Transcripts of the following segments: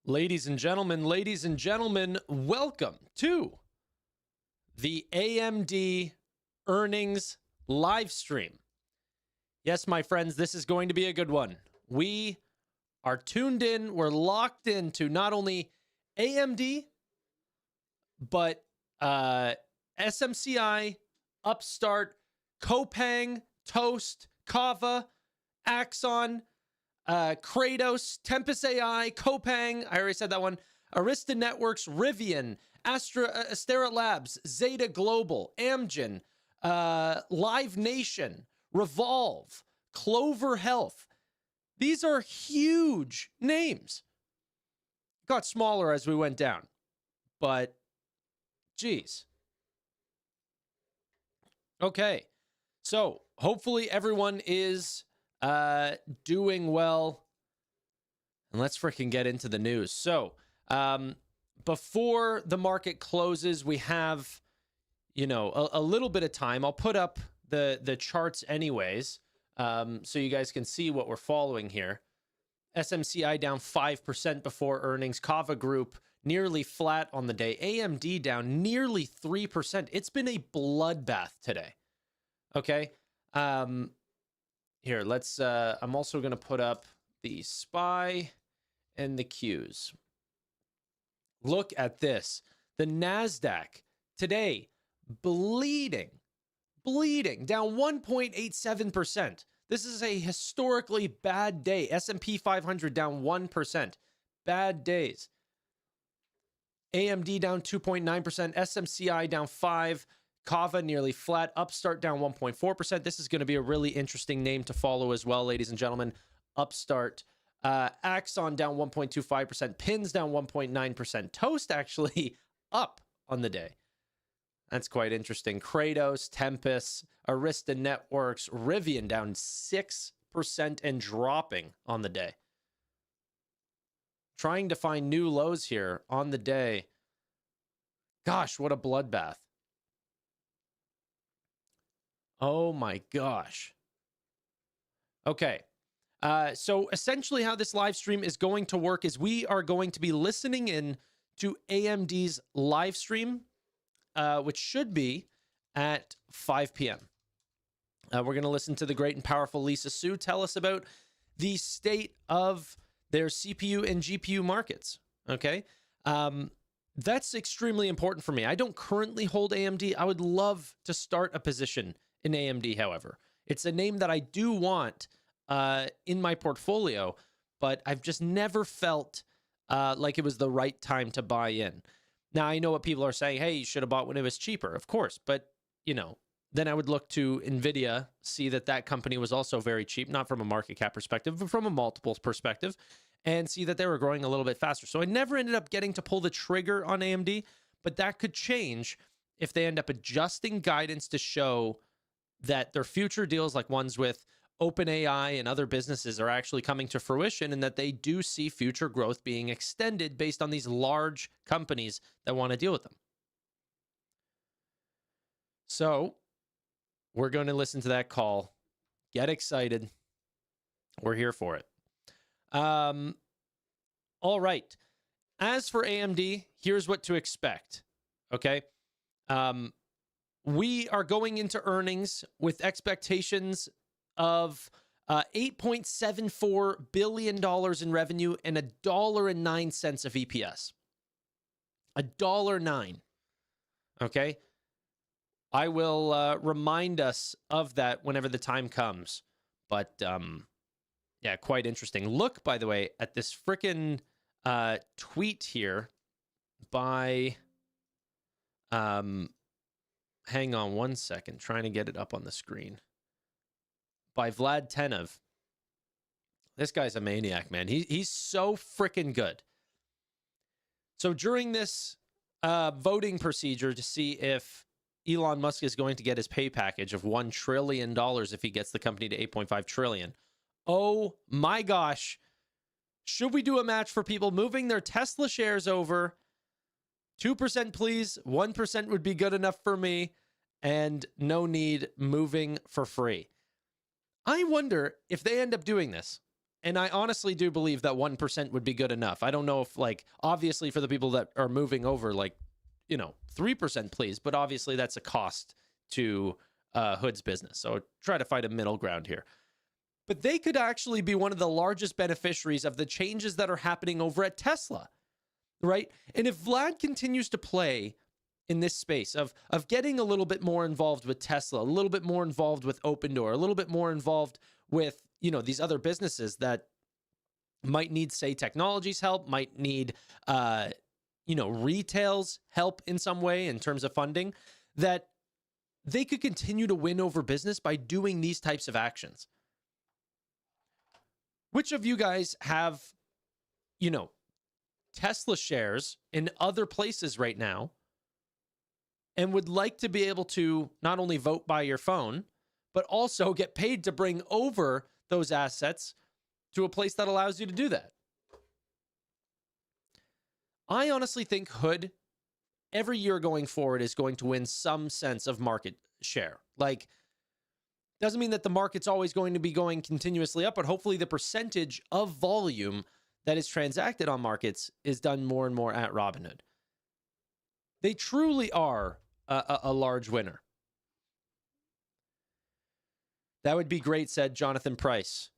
Ladies and gentlemen, welcome to the AMD earnings live stream. Yes, my friends, this is going to be a good one. We are tuned in, we're locked into not only AMD, but SMCI, Upstart, Kopang, Toast, Kava, Axon, Kratos, Tempest AI, Kopang, I already said that one, Arista Networks, Rivian, Astera Labs, Zeta Global, Amgen, Live Nation, Revolve, Clover Health. These are huge names. Got smaller as we went down, but geez. Okay, so hopefully everyone is doing well, and let's freaking get into the news. So before the market closes, we have a little bit of time. I'll put up the charts anyways, so you guys can see what we're following here. SMCI down 5% before earnings. Kava Group nearly flat on the day. AMD down nearly 3%. It's been a bloodbath today. Okay. Here, let's, I'm also going to put up the SPY and the Qs. Look at this. The NASDAQ today, bleeding, down 1.87%. This is a historically bad day. S&P 500 down 1%. Bad days. AMD down 2.9%. SMCI down 5%. Kava nearly flat. Upstart down 1.4%. This is going to be a really interesting name to follow as well, ladies and gentlemen. Upstart. Axon down 1.25%. Pins down 1.9%. Toast actually up on the day. That's quite interesting. Kratos, Tempest, Arista Networks, Rivian down 6% and dropping on the day. Trying to find new lows here on the day. Gosh, what a bloodbath. Oh my gosh. Okay. So essentially how this live stream is going to work is we are going to be listening in to AMD's live stream, which should be at 5 p.m. We're going to listen to the great and powerful Lisa Su tell us about the state of their CPU and GPU markets. Okay. That's extremely important for me. I don't currently hold AMD. I would love to start a position in AMD, however. It's a name that I do want in my portfolio, but I've just never felt like it was the right time to buy in. Now, I know what people are saying, hey, you should have bought when it was cheaper, of course, but, then I would look to NVIDIA, see that company was also very cheap, not from a market cap perspective, but from a multiples perspective, and see that they were growing a little bit faster. So I never ended up getting to pull the trigger on AMD, but that could change if they end up adjusting guidance to show that their future deals, like ones with OpenAI and other businesses, are actually coming to fruition, and that they do see future growth being extended based on these large companies that want to deal with them. So we're going to listen to that call. Get excited. We're here for it. All right. As for AMD, here's what to expect. Okay. We are going into earnings with expectations of $8.74 billion in revenue and $1.09 of EPS. $1.09. Okay. I will remind us of that whenever the time comes. But yeah, quite interesting. Look, by the way, at this frickin' tweet here by hang on one second, trying to get it up on the screen. By Vlad Tenev. This guy's a maniac, man. He's so freaking good. So during this voting procedure to see if Elon Musk is going to get his pay package of $1 trillion if he gets the company to $8.5 trillion. Oh my gosh. Should we do a match for people moving their Tesla shares over? 2%, please. 1% would be good enough for me. And no need moving for free. I wonder if they end up doing this. And I honestly do believe that 1% would be good enough. I don't know if, like, obviously for the people that are moving over, like, 3%, please. But obviously that's a cost to Hood's business. So try to find a middle ground here. But they could actually be one of the largest beneficiaries of the changes that are happening over at Tesla, right? And if Vlad continues to play in this space of getting a little bit more involved with Tesla, a little bit more involved with Open Door, a little bit more involved with, these other businesses that might need, say, technology's help, might need, retail's help in some way in terms of funding, that they could continue to win over business by doing these types of actions. Which of you guys have, Tesla shares in other places right now and would like to be able to not only vote by your phone, but also get paid to bring over those assets to a place that allows you to do that? I honestly think Hood, every year going forward, is going to win some sense of market share. Like, doesn't mean that the market's always going to be going continuously up, but hopefully the percentage of volume that is transacted on markets is done more and more at Robinhood. They truly are a large winner. That would be great, said Jonathan Price.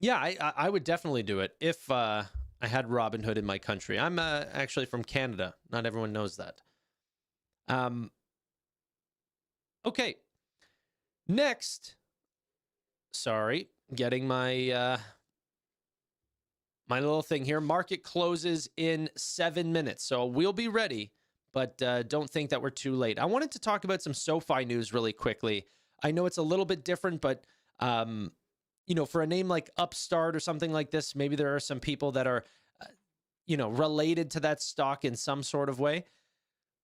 Yeah, I would definitely do it if I had Robinhood in my country. I'm actually from Canada. Not everyone knows that. Okay. Next, sorry, getting my my little thing here. Market closes in 7 minutes, so we'll be ready, but don't think that we're too late. I wanted to talk about some SoFi news really quickly. I know it's a little bit different, but for a name like Upstart or something like this, maybe there are some people that are related to that stock in some sort of way.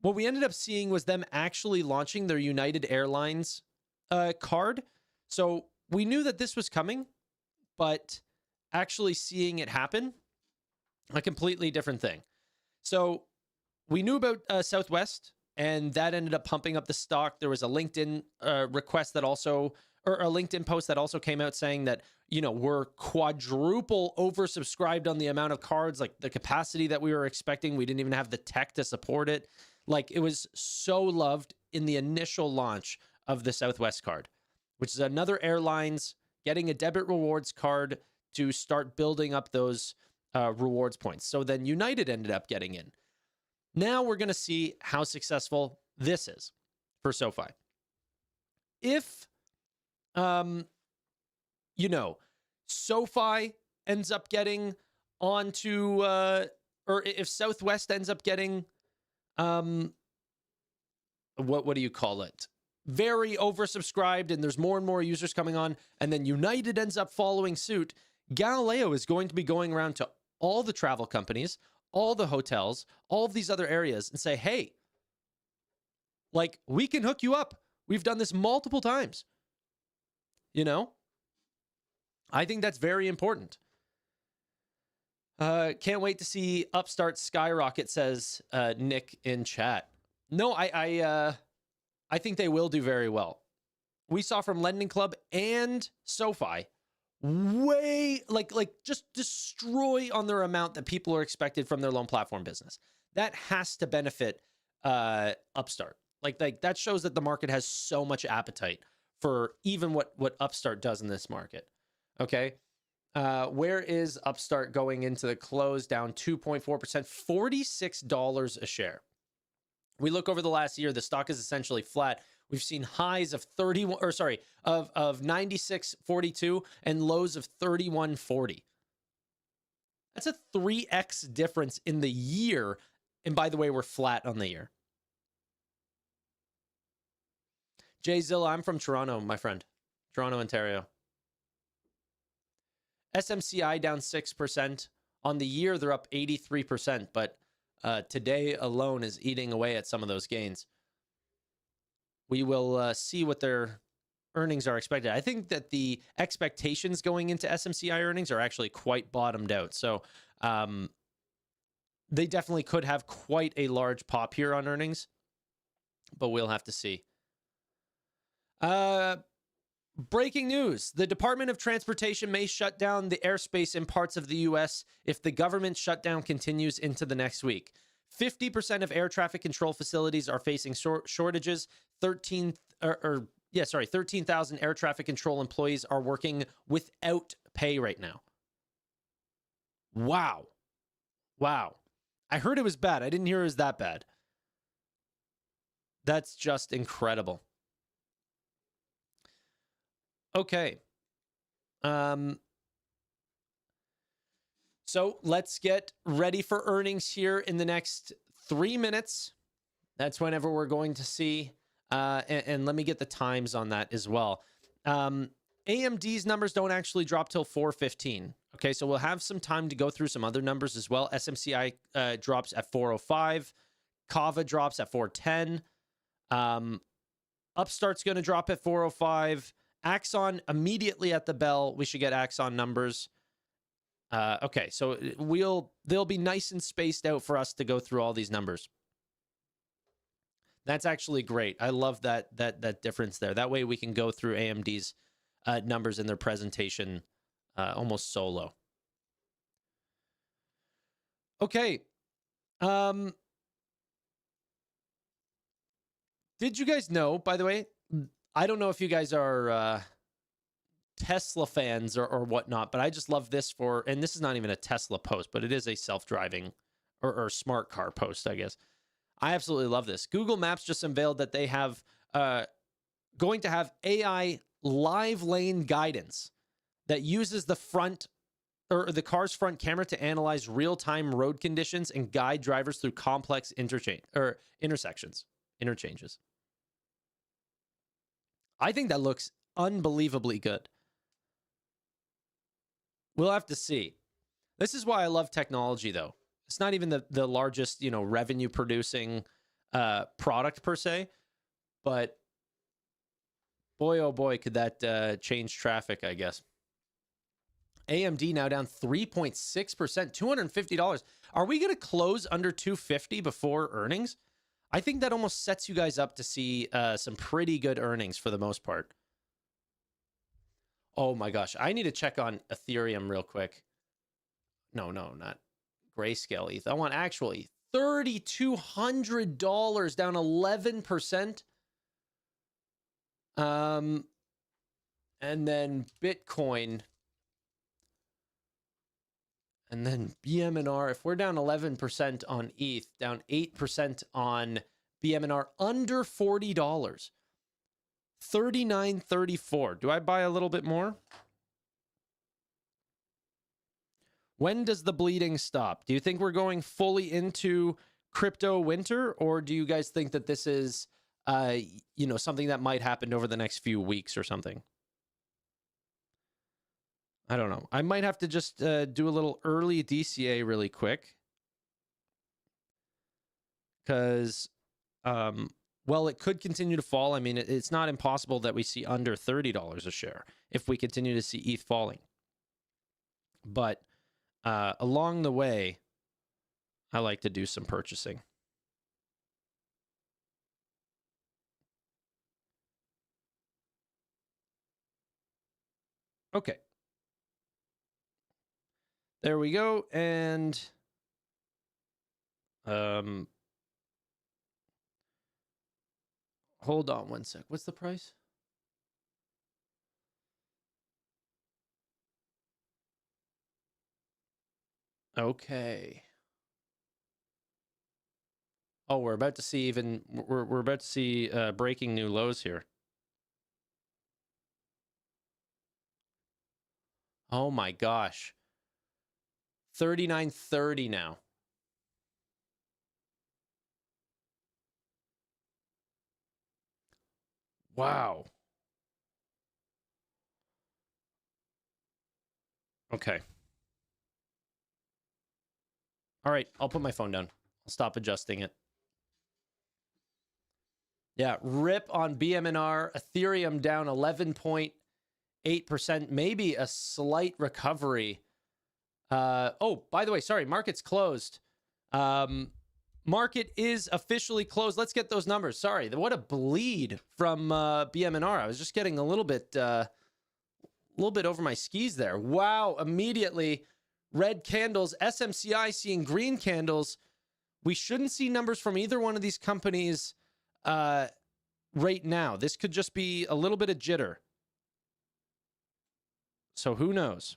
What we ended up seeing was them actually launching their United Airlines card. So we knew that this was coming, but actually seeing it happen, a completely different thing. So we knew about Southwest, and that ended up pumping up the stock. There was a LinkedIn request that also, or a LinkedIn post that also came out saying that, we're quadruple oversubscribed on the amount of cards, like the capacity that we were expecting. We didn't even have the tech to support it. Like, it was so loved in the initial launch of the Southwest card, which is another airlines getting a debit rewards card to start building up those rewards points. So then United ended up getting in. Now we're going to see how successful this is for SoFi. If, SoFi ends up getting onto, or if Southwest ends up getting, what do you call it? Very oversubscribed, and there's more and more users coming on, and then United ends up following suit, Galileo is going to be going around to all the travel companies, all the hotels, all of these other areas, and say, hey, like, we can hook you up. We've done this multiple times. I think that's very important. Can't wait to see Upstart skyrocket, says Nick in chat. No, I think they will do very well. We saw from Lending Club and SoFi way like just destroy on their amount that people are expected from their loan platform business. That has to benefit Upstart. Like that shows that the market has so much appetite for even what Upstart does in this market. Okay. Where is Upstart going into the close? Down 2.4%, $46 a share. We look over the last year, the stock is essentially flat. We've seen highs of 96.42 and lows of 31.40. That's a 3x difference in the year. And by the way, we're flat on the year. Jay Zilla, I'm from Toronto, my friend. Toronto, Ontario. SMCI down 6%. On the year, they're up 83%, but today alone is eating away at some of those gains. We will see what their earnings are expected. I think that the expectations going into SMCI earnings are actually quite bottomed out. So they definitely could have quite a large pop here on earnings, but we'll have to see. Breaking news. The Department of Transportation may shut down the airspace in parts of the U.S. if the government shutdown continues into the next week. 50% of air traffic control facilities are facing shortages. 13,000 air traffic control employees are working without pay right now. Wow. Wow. I heard it was bad. I didn't hear it was that bad. That's just incredible. Okay. So let's get ready for earnings here in the next 3 minutes. That's whenever we're going to see. And let me get the times on that as well. AMD's numbers don't actually drop till 4:15. Okay, so we'll have some time to go through some other numbers as well. SMCI drops at 4:05. Kava drops at 4:10. Upstart's going to drop at 4:05. Axon immediately at the bell. We should get Axon numbers. Okay, so they'll be nice and spaced out for us to go through all these numbers. That's actually great. I love that difference there. That way we can go through AMD's numbers in their presentation almost solo. Okay. Did you guys know, by the way, I don't know if you guys are Tesla fans or whatnot, but I just love this and this is not even a Tesla post, but it is a self-driving or smart car post, I guess. I absolutely love this. Google Maps just unveiled that they have going to have AI live lane guidance that uses the car's front camera to analyze real-time road conditions and guide drivers through complex interchanges. I think that looks unbelievably good. We'll have to see. This is why I love technology, though. It's not even the largest, revenue producing product per se, but boy, oh boy, could that change traffic, I guess. AMD now down 3.6%, $250. Are we going to close under $250 before earnings? I think that almost sets you guys up to see some pretty good earnings for the most part. Oh my gosh. I need to check on Ethereum real quick. No, not Grayscale ETH. I want actual ETH. $3,200, down 11%. And then Bitcoin. And then BMNR, if we're down 11% on ETH, down 8% on BMNR, under $40. $39.34. Do I buy a little bit more? When does the bleeding stop? Do you think we're going fully into crypto winter, or do you guys think that this is, something that might happen over the next few weeks or something? I don't know. I might have to just do a little early DCA really quick. Because, it could continue to fall. I mean, it's not impossible that we see under $30 a share if we continue to see ETH falling. But along the way, I like to do some purchasing. Okay. There we go. And hold on one sec. What's the price? Okay. Oh, we're about to see we're about to see breaking new lows here. Oh my gosh. 39.30 now. Wow. Okay. All right, I'll put my phone down. I'll stop adjusting it. Yeah, rip on BMNR. Ethereum down 11.8%. Maybe a slight recovery. Oh, by the way, sorry, market's closed. Market is officially closed. Let's get those numbers. Sorry, what a bleed from BM&R. I was just getting a little bit over my skis there. Wow, immediately red candles. SMCI seeing green candles. We shouldn't see numbers from either one of these companies right now. This could just be a little bit of jitter. So who knows?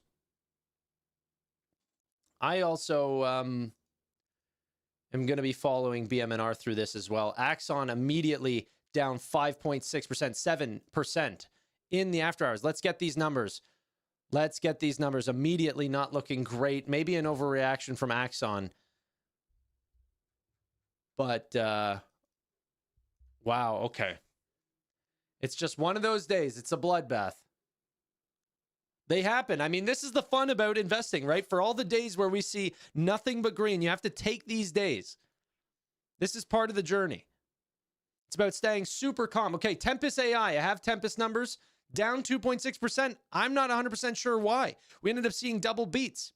I also am going to be following BM&R through this as well. Axon immediately down 5.6%, 7% in the after hours. Let's get these numbers. Let's get these numbers. Immediately not looking great. Maybe an overreaction from Axon. But, wow, okay. It's just one of those days. It's a bloodbath. They happen. I mean, this is the fun about investing, right? For all the days where we see nothing but green, you have to take these days. This is part of the journey. It's about staying super calm. Okay, Tempest AI. I have Tempest numbers down 2.6%. I'm not 100% sure why. We ended up seeing double beats.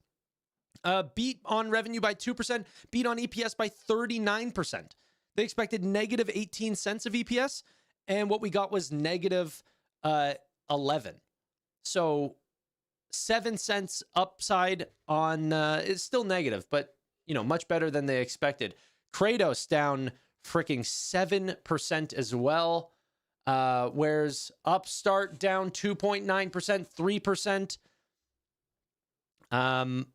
Beat on revenue by 2%, beat on EPS by 39%. They expected negative 18 cents of EPS, and what we got was negative 11. So 7 cents upside on it's still negative, but you know, much better than they expected. Kratos down freaking 7% as well. Whereas Upstart down 2.9%, 3%.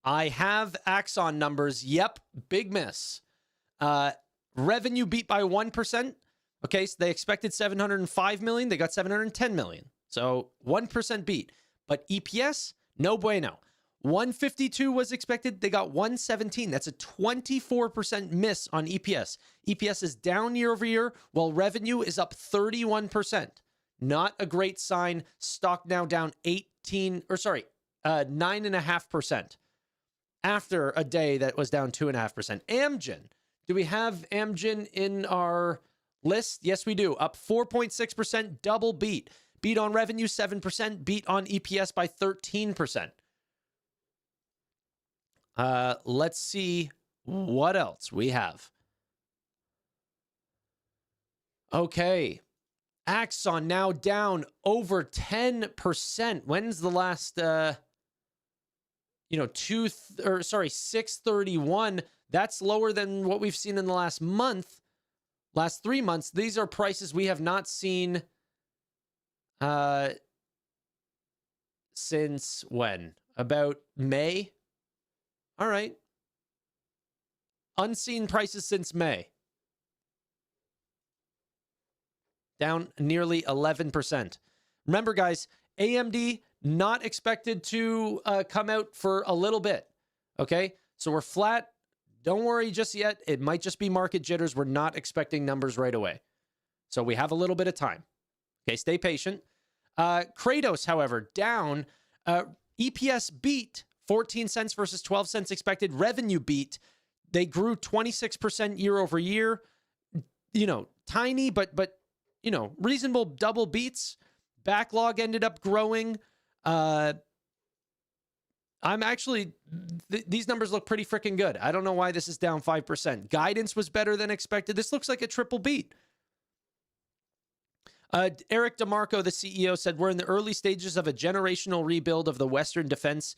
I have Axon numbers. Yep, big miss. Revenue beat by 1%. Okay, so they expected 705 million. They got 710 million. So 1% beat. But EPS, no bueno. 152 was expected. They got 117. That's a 24% miss on EPS. EPS is down year over year, while revenue is up 31%. Not a great sign. Stock now down 9.5%. After a day that was down 2.5%. Amgen. Do we have Amgen in our list? Yes, we do. Up 4.6%, double beat. Beat on revenue 7%, beat on EPS by 13%. Let's see what else we have. Okay. Axon now down over 10%. When's the last 631? That's lower than what we've seen in the last 3 months. These are prices we have not seen since when? About May? All right. Unseen prices since May. Down nearly 11%. Remember, guys, AMD not expected to come out for a little bit. Okay? So we're flat. Don't worry just yet. It might just be market jitters. We're not expecting numbers right away. So we have a little bit of time. Okay, stay patient. Kratos, however, down. EPS beat 14 cents versus 12 cents expected. Revenue beat. They grew 26% year over year. You know, tiny, but you know, reasonable double beats. Backlog ended up growing. I'm actually, these numbers look pretty freaking good. I don't know why this is down 5%. Guidance was better than expected. This looks like a triple beat. Eric DeMarco, the CEO, said, we're in the early stages of a generational rebuild of the Western defense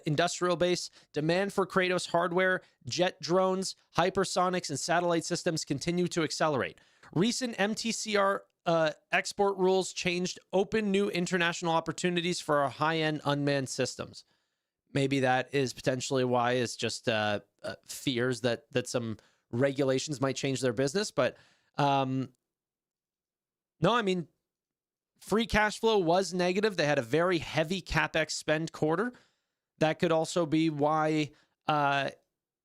industrial base. Demand for Kratos hardware, jet drones, hypersonics, and satellite systems continue to accelerate. Recent MTCR export rules changed, open new international opportunities for our high-end unmanned systems. Maybe that is potentially why it's just fears that some regulations might change their business. But no, I mean, free cash flow was negative. They had a very heavy CapEx spend quarter. That could also be why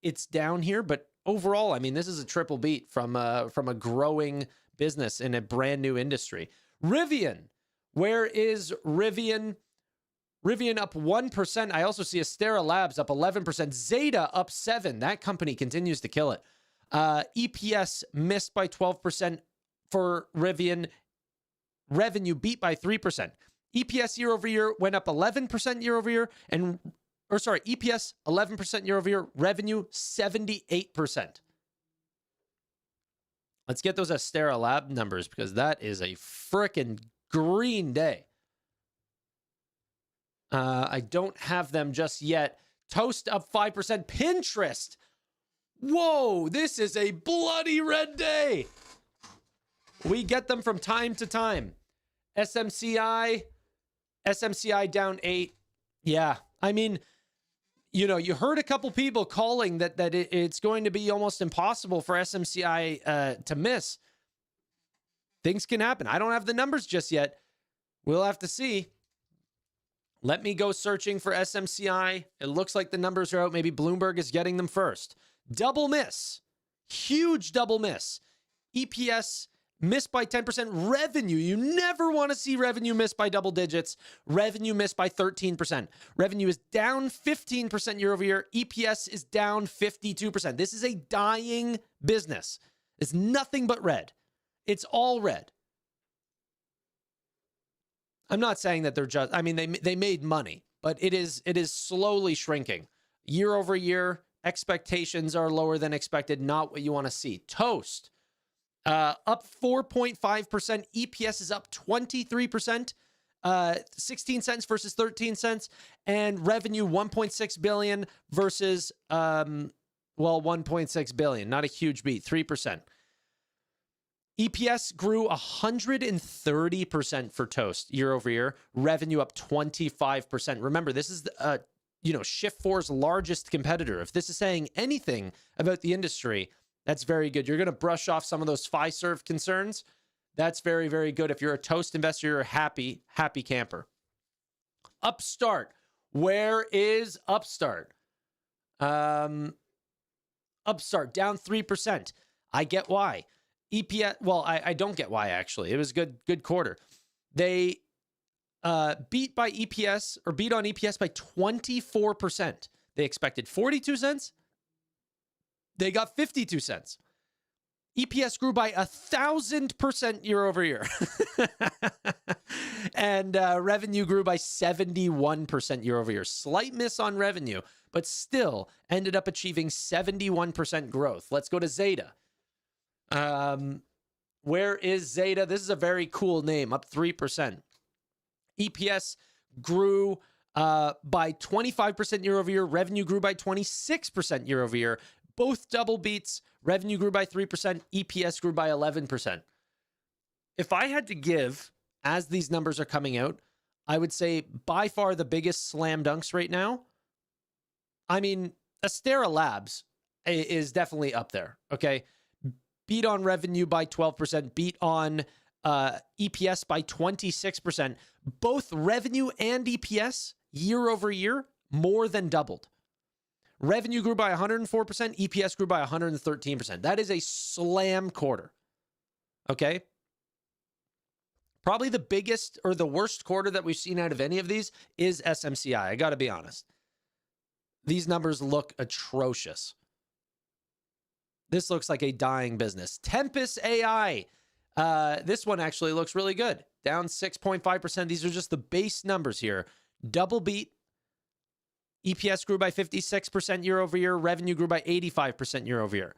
it's down here. But overall, I mean, this is a triple beat from a growing business in a brand new industry. Rivian. Where is Rivian? Rivian up 1%. I also see Astera Labs up 11%. Zeta up 7%. That company continues to kill it. EPS missed by 12% for Rivian. Revenue beat by 3%. EPS year over year went up 11% year over year. EPS 11% year over year. Revenue 78%. Let's get those Astera Lab numbers because that is a frickin' green day. I don't have them just yet. Toast up 5%. Pinterest. Whoa, this is a bloody red day. We get them from time to time. SMCI down 8. Yeah, I mean, you know, you heard a couple people calling that it's going to be almost impossible for SMCI to miss. Things can happen. I don't have the numbers just yet. We'll have to see. Let me go searching for SMCI. It looks like the numbers are out. Maybe Bloomberg is getting them first. Double miss. Huge double miss. EPS missed by 10%. Revenue. You never want to see revenue miss by double digits. Revenue missed by 13%. Revenue is down 15% year over year. EPS is down 52%. This is a dying business. It's nothing but red. It's all red. I'm not saying that they're just, I mean, they made money, but it is slowly shrinking. Year over year, expectations are lower than expected, not what you want to see. Toast, up 4.5%. EPS is up 23%, 16 cents versus 13 cents. And revenue, 1.6 billion versus, 1.6 billion. Not a huge beat, 3%. EPS grew 130% for Toast year over year. Revenue up 25%. Remember, this is Shift4's largest competitor. If this is saying anything about the industry, that's very good. You're going to brush off some of those Fiserv concerns. That's very, very good. If you're a Toast investor, you're a happy camper. Upstart. Where is Upstart? Upstart down 3%. I get why. EPS, well, I don't get why, actually. It was a good quarter. They beat on EPS by 24%. They expected 42 cents. They got 52 cents. EPS grew by 1,000% year over year. And revenue grew by 71% year over year. Slight miss on revenue, but still ended up achieving 71% growth. Let's go to Zeta. Where is Zeta? This is a very cool name, up 3%. EPS grew by 25% year over year. Revenue grew by 26% year over year. Both double beats. Revenue grew by 3%. EPS grew by 11%. If I had to give, as these numbers are coming out, I would say by far the biggest slam dunks right now. I mean, Astera Labs is definitely up there, okay? Beat on revenue by 12%, beat on EPS by 26%. Both revenue and EPS year over year more than doubled. Revenue grew by 104%, EPS grew by 113%. That is a slam quarter. Okay? Probably the biggest or the worst quarter that we've seen out of any of these is SMCI. I got to be honest. These numbers look atrocious. This looks like a dying business. Tempest AI. This one actually looks really good. Down 6.5%. These are just the base numbers here. Double beat. EPS grew by 56% year over year. Revenue grew by 85% year over year.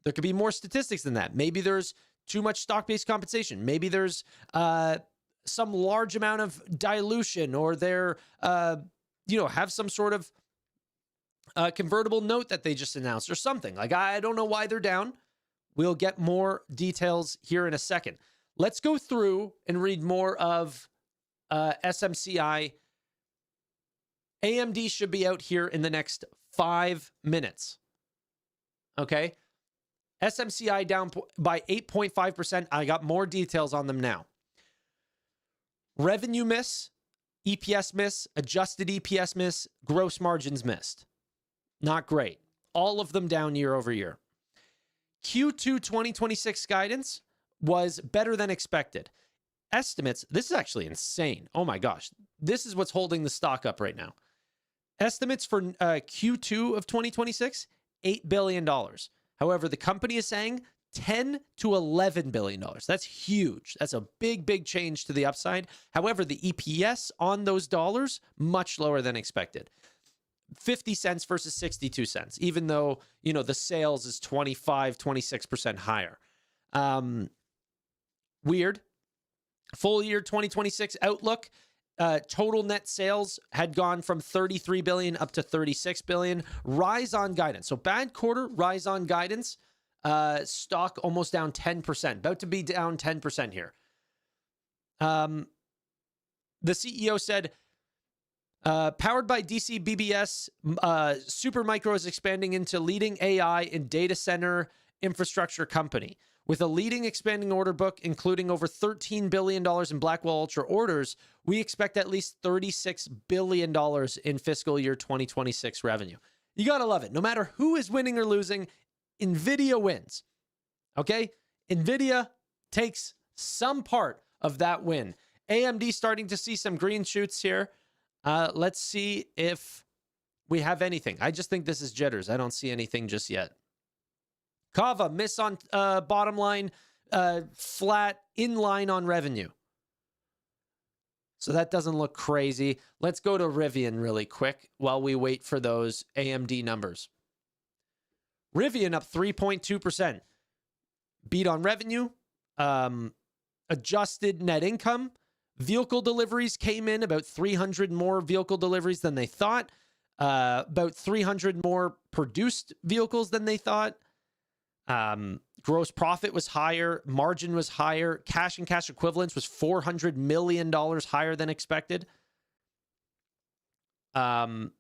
There could be more statistics than that. Maybe there's too much stock-based compensation. Maybe there's some large amount of dilution, or they're, have some sort of convertible note that they just announced or something. Like, I don't know why they're down. We'll get more details here in a second. Let's go through and read more of SMCI. AMD should be out here in the next 5 minutes. Okay. SMCI down by 8.5%. I got more details on them now. Revenue miss, EPS miss, adjusted EPS miss, gross margins missed. Not great. All of them down year over year. Q2 2026 guidance was better than expected. Estimates, this is actually insane. Oh my gosh. This is what's holding the stock up right now. Estimates for Q2 of 2026, $8 billion. However, the company is saying $10 to $11 billion. That's huge. That's a big, big change to the upside. However, the EPS on those dollars, much lower than expected. 50 cents versus 62 cents, even though, the sales is 26% higher. Weird. Full year 2026 outlook. Total net sales had gone from 33 billion up to 36 billion. Rise on guidance. So bad quarter, rise on guidance. Stock almost down 10%. About to be down 10% here. The CEO said, powered by DCBBS, Supermicro is expanding into leading AI and data center infrastructure company. With a leading expanding order book, including over $13 billion in Blackwell Ultra orders, we expect at least $36 billion in fiscal year 2026 revenue. You got to love it. No matter who is winning or losing, NVIDIA wins. Okay? NVIDIA takes some part of that win. AMD starting to see some green shoots here. Let's see if we have anything. I just think this is jitters. I don't see anything just yet. Kava, miss on bottom line, flat, in line on revenue. So that doesn't look crazy. Let's go to Rivian really quick while we wait for those AMD numbers. Rivian up 3.2%. Beat on revenue. Adjusted net income. Vehicle deliveries came in about 300 more vehicle deliveries than they thought. About 300 more produced vehicles than they thought. Gross profit was higher. Margin was higher. Cash and cash equivalents was $400 million higher than expected. Their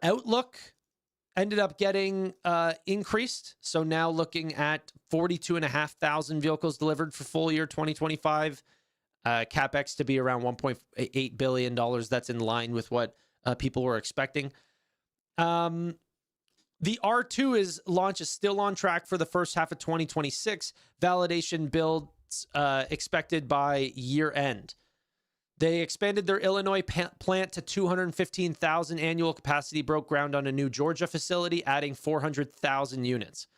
outlook ended up getting increased. So now looking at 42,500 vehicles delivered for full year 2025. CapEx to be around $1.8 billion. That's in line with what people were expecting. The R2 launch is still on track for the first half of 2026. Validation builds expected by year end. They expanded their Illinois plant to 215,000 annual capacity, broke ground on a new Georgia facility, adding 400,000 units.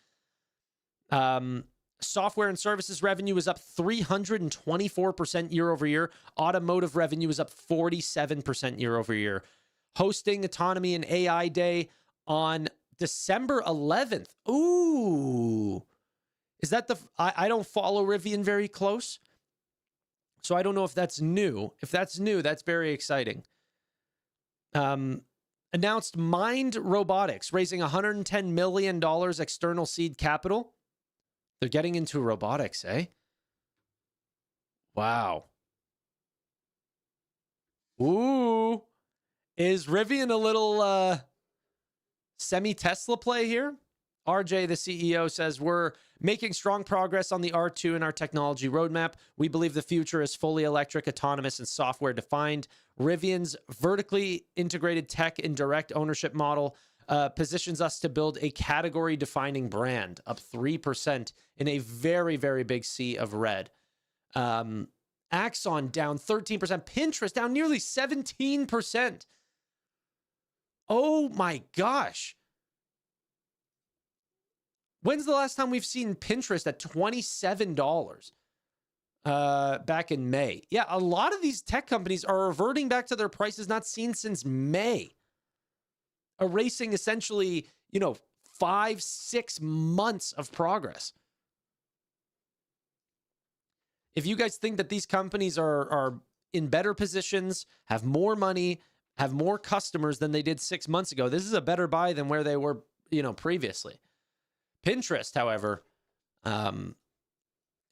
Software and services revenue was up 324% year over year. Automotive revenue was up 47% year over year. Hosting Autonomy and AI Day on December 11th. Ooh. Is that I don't follow Rivian very close, so I don't know if that's new. If that's new, that's very exciting. Announced Mind Robotics, raising $110 million external seed capital. They're getting into robotics, eh? Wow. Ooh. Is Rivian a little semi-Tesla play here? RJ, the CEO, says, we're making strong progress on the R2 in our technology roadmap. We believe the future is fully electric, autonomous, and software defined. Rivian's vertically integrated tech and direct ownership model positions us to build a category-defining brand, up 3% in a very, very big sea of red. Axon down 13%. Pinterest down nearly 17%. Oh my gosh. When's the last time we've seen Pinterest at $27? Back in May. Yeah, a lot of these tech companies are reverting back to their prices not seen since May. Erasing essentially, 5-6 months of progress. If you guys think that these companies are in better positions, have more money, have more customers than they did 6 months ago, this is a better buy than where they were, previously. Pinterest, however,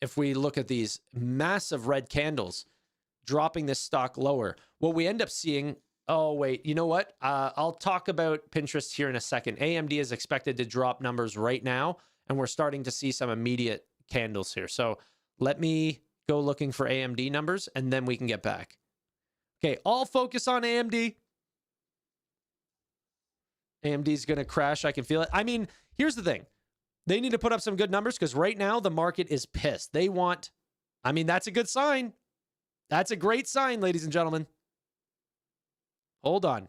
if we look at these massive red candles dropping this stock lower, what we end up seeing, oh, wait, you know what? I'll talk about Pinterest here in a second. AMD is expected to drop numbers right now, and we're starting to see some immediate candles here. So let me go looking for AMD numbers, and then we can get back. Okay, all focus on AMD. AMD's going to crash. I can feel it. I mean, here's the thing. They need to put up some good numbers because right now the market is pissed. They want, that's a good sign. That's a great sign, ladies and gentlemen. Hold on.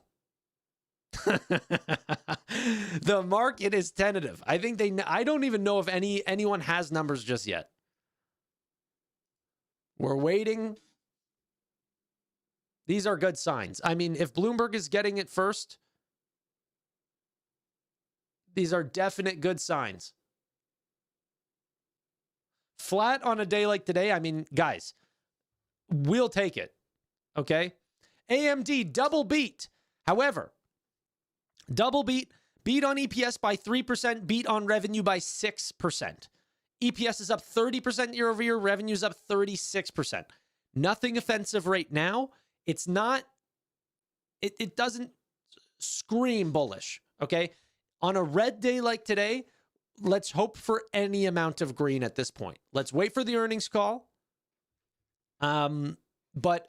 The market is tentative. I don't even know if anyone has numbers just yet. We're waiting. These are good signs. If Bloomberg is getting it first, these are definite good signs. flat on a day like today, I mean, guys, we'll take it. Okay. AMD double beat. However, double beat on EPS by 3%, beat on revenue by 6%. EPS is up 30% year over year, revenue is up 36%. Nothing offensive right now. It's not, it doesn't scream bullish, okay? On a red day like today, let's hope for any amount of green at this point. Let's wait for the earnings call. But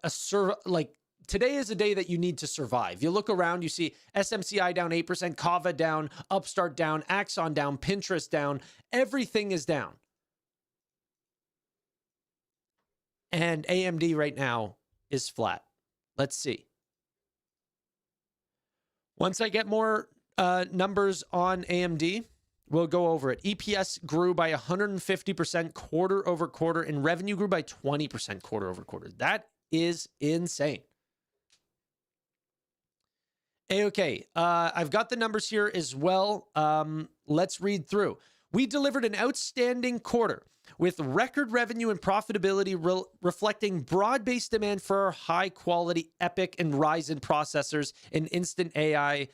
today is a day that you need to survive. You look around, you see SMCI down 8%, Kava down, Upstart down, Axon down, Pinterest down. Everything is down. And AMD right now is flat. Let's see. Once I get more numbers on AMD, we'll go over it. EPS grew by 150% quarter over quarter, and revenue grew by 20% quarter over quarter. That is insane. Okay, I've got the numbers here as well. Let's read through. We delivered an outstanding quarter with record revenue and profitability reflecting broad-based demand for our high-quality EPYC and Ryzen processors and Instinct AI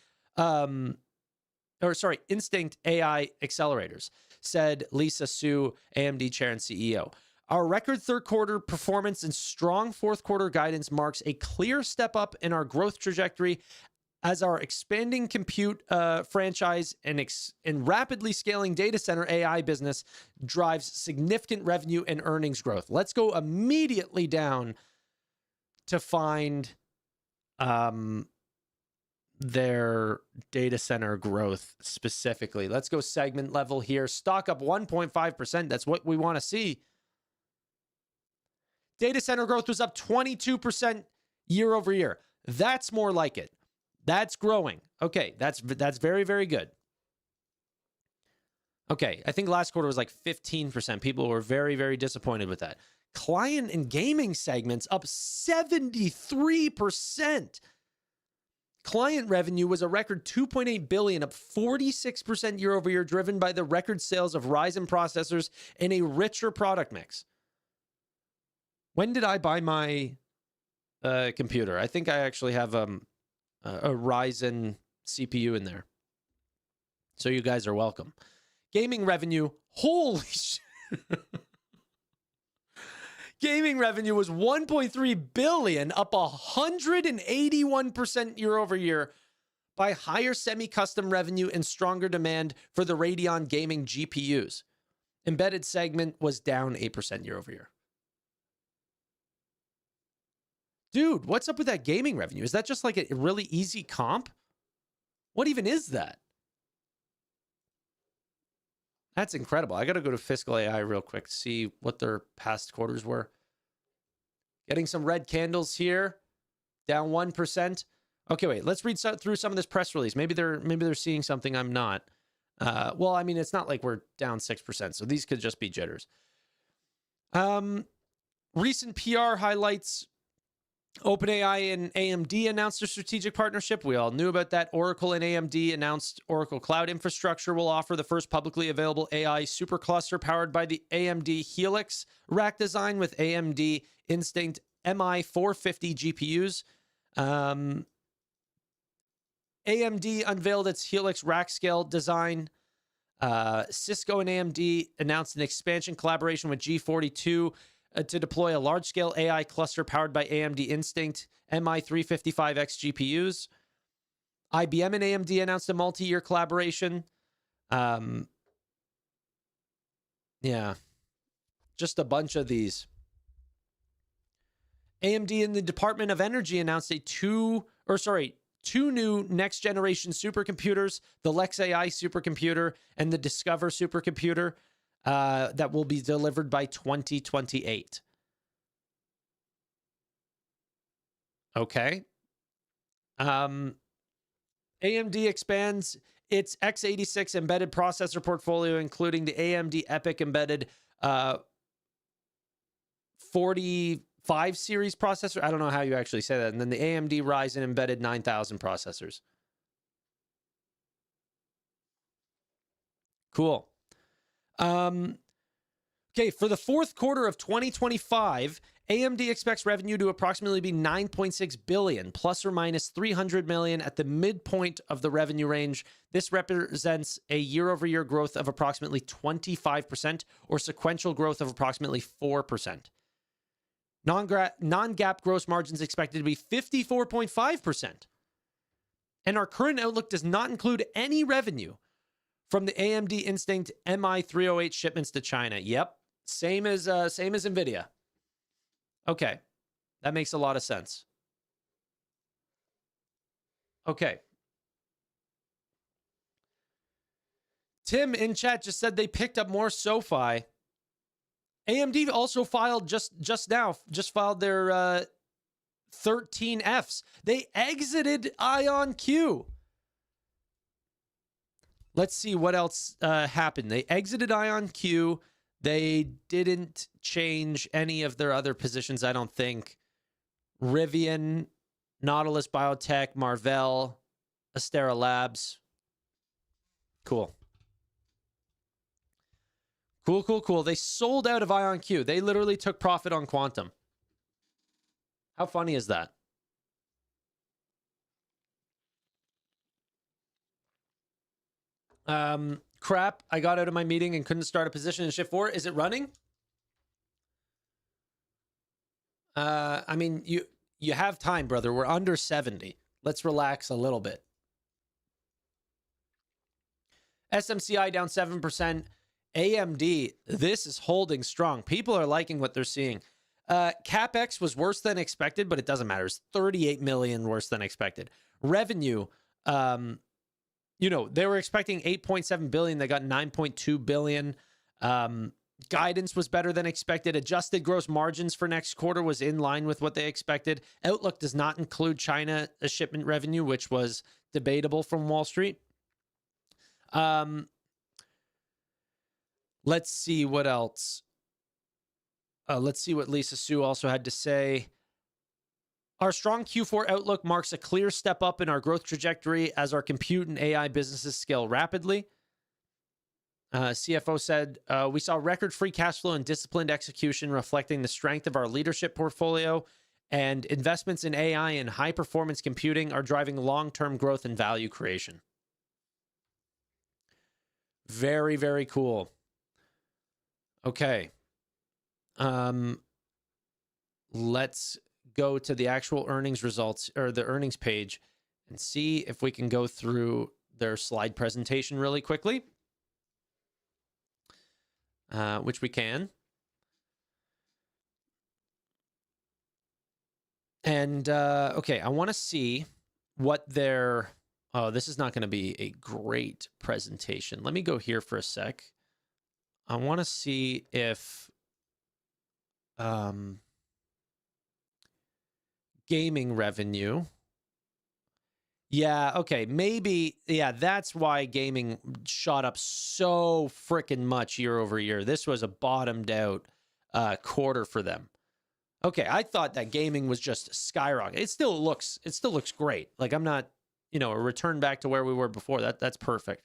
accelerators, said Lisa Su, AMD chair and CEO. Our record third quarter performance and strong fourth quarter guidance marks a clear step up in our growth trajectory as our expanding compute franchise and rapidly scaling data center AI business drives significant revenue and earnings growth. Let's go immediately down to find their data center growth specifically. Let's go segment level here. Stock up 1.5%. That's what we want to see. Data center growth was up 22% year over year. That's more like it. That's growing. Okay, that's very, very good. Okay, I think last quarter was like 15%. People were very, very disappointed with that. Client and gaming segments up 73%. Client revenue was a record $2.8 billion, up 46% year over year, driven by the record sales of Ryzen processors and a richer product mix. When did I buy my computer? I think I actually have a Ryzen CPU in there. So you guys are welcome. Gaming revenue, holy shit. Gaming revenue was $1.3 billion, up 181% year over year by higher semi-custom revenue and stronger demand for the Radeon gaming GPUs. Embedded segment was down 8% year over year. Dude, what's up with that gaming revenue? Is that just like a really easy comp? What even is that? That's incredible. I got to go to Fiscal AI real quick to see what their past quarters were. Getting some red candles here, down 1%. Okay, wait. Let's read through some of this press release. Maybe they're seeing something I'm not. Well, I mean, it's not like we're down 6%, so these could just be jitters. Recent PR highlights. OpenAI and AMD announced a strategic partnership. We all knew about that. Oracle and AMD announced Oracle Cloud Infrastructure will offer the first publicly available AI supercluster powered by the AMD Helix rack design with AMD Instinct MI450 GPUs. AMD unveiled its Helix rack scale design. Cisco and AMD announced an expansion collaboration with G42 to deploy a large-scale AI cluster powered by AMD Instinct MI355X GPUs. IBM and AMD announced a multi-year collaboration. Yeah, just a bunch of these. AMD and the Department of Energy announced two new next-generation supercomputers, the Lex AI supercomputer and the Discover supercomputer. That will be delivered by 2028. Okay. AMD expands its x86 embedded processor portfolio, including the AMD EPYC embedded 45 series processor. I don't know how you actually say that. And then the AMD Ryzen embedded 9000 processors. Cool. Okay, for the fourth quarter of 2025, AMD expects revenue to approximately be 9.6 billion, plus or minus 300 million at the midpoint of the revenue range. This represents a year-over-year growth of approximately 25% or sequential growth of approximately 4%. Non-GAAP gross margins expected to be 54.5%. And our current outlook does not include any revenue from the AMD Instinct MI308 shipments to China. Yep, same as NVIDIA. Okay, that makes a lot of sense. Okay. Tim in chat just said they picked up more SoFi. AMD also filed just filed their 13Fs. They exited IonQ. Let's see what else happened. They exited IonQ. They didn't change any of their other positions, I don't think. Rivian, Nautilus Biotech, Marvell, Astera Labs. Cool. Cool. They sold out of IonQ. They literally took profit on Quantum. How funny is that? Crap, I got out of my meeting and couldn't start a position in shift 4. Is it running? I mean, you have time, brother. We're under 70. Let's relax a little bit. SMCI down 7%. AMD, this is holding strong. People are liking what they're seeing. CapEx was worse than expected, but it doesn't matter. It's 38 million worse than expected. Revenue, they were expecting 8.7 billion. They got 9.2 billion. Guidance was better than expected. Adjusted gross margins for next quarter was in line with what they expected. Outlook does not include China shipment revenue, which was debatable from Wall Street. Let's see what else. Let's see what Lisa Su also had to say. Our strong Q4 outlook marks a clear step up in our growth trajectory as our compute and AI businesses scale rapidly. CFO said, we saw record free cash flow and disciplined execution reflecting the strength of our leadership portfolio, and investments in AI and high-performance computing are driving long-term growth and value creation. Very, very cool. Okay. Let's go to the actual earnings results, or the earnings page, and see if we can go through their slide presentation really quickly, which we can. And okay, I want to see what their... Oh, this is not going to be a great presentation. Let me go here for a sec. I want to see if gaming revenue. Yeah, okay, maybe. Yeah, that's why gaming shot up so freaking much year over year. This was a bottomed out quarter for them. Okay, I thought that gaming was just skyrocketing. It still looks great. Like, I'm not, a return back to where we were before. That's perfect.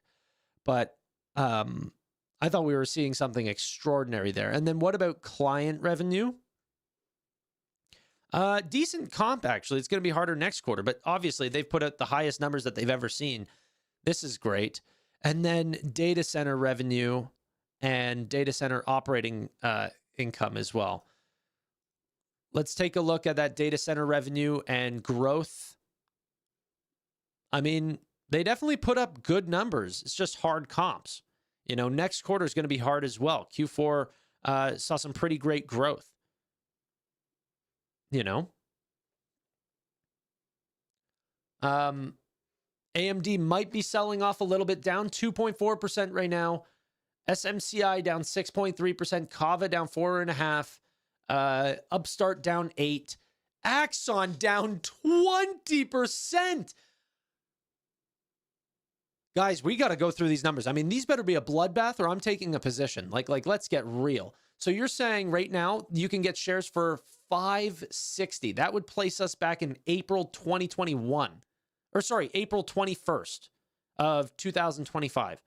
But I thought we were seeing something extraordinary there. And then what about client revenue? Decent comp, actually. It's going to be harder next quarter, but obviously they've put out the highest numbers that they've ever seen. This is great. And then data center revenue and data center operating income as well. Let's take a look at that data center revenue and growth. I mean, they definitely put up good numbers. It's just hard comps. Next quarter is going to be hard as well. Q4 saw some pretty great growth. AMD might be selling off a little bit, down 2.4% right now. SMCI down 6.3%. Kava down 4.5%. Upstart down 8%. Axon down 20%. Guys, we got to go through these numbers. I mean, these better be a bloodbath or I'm taking a position. Like let's get real. So you're saying right now you can get shares for $560. That would place us back in April 2021. Or sorry, April 21st of 2025.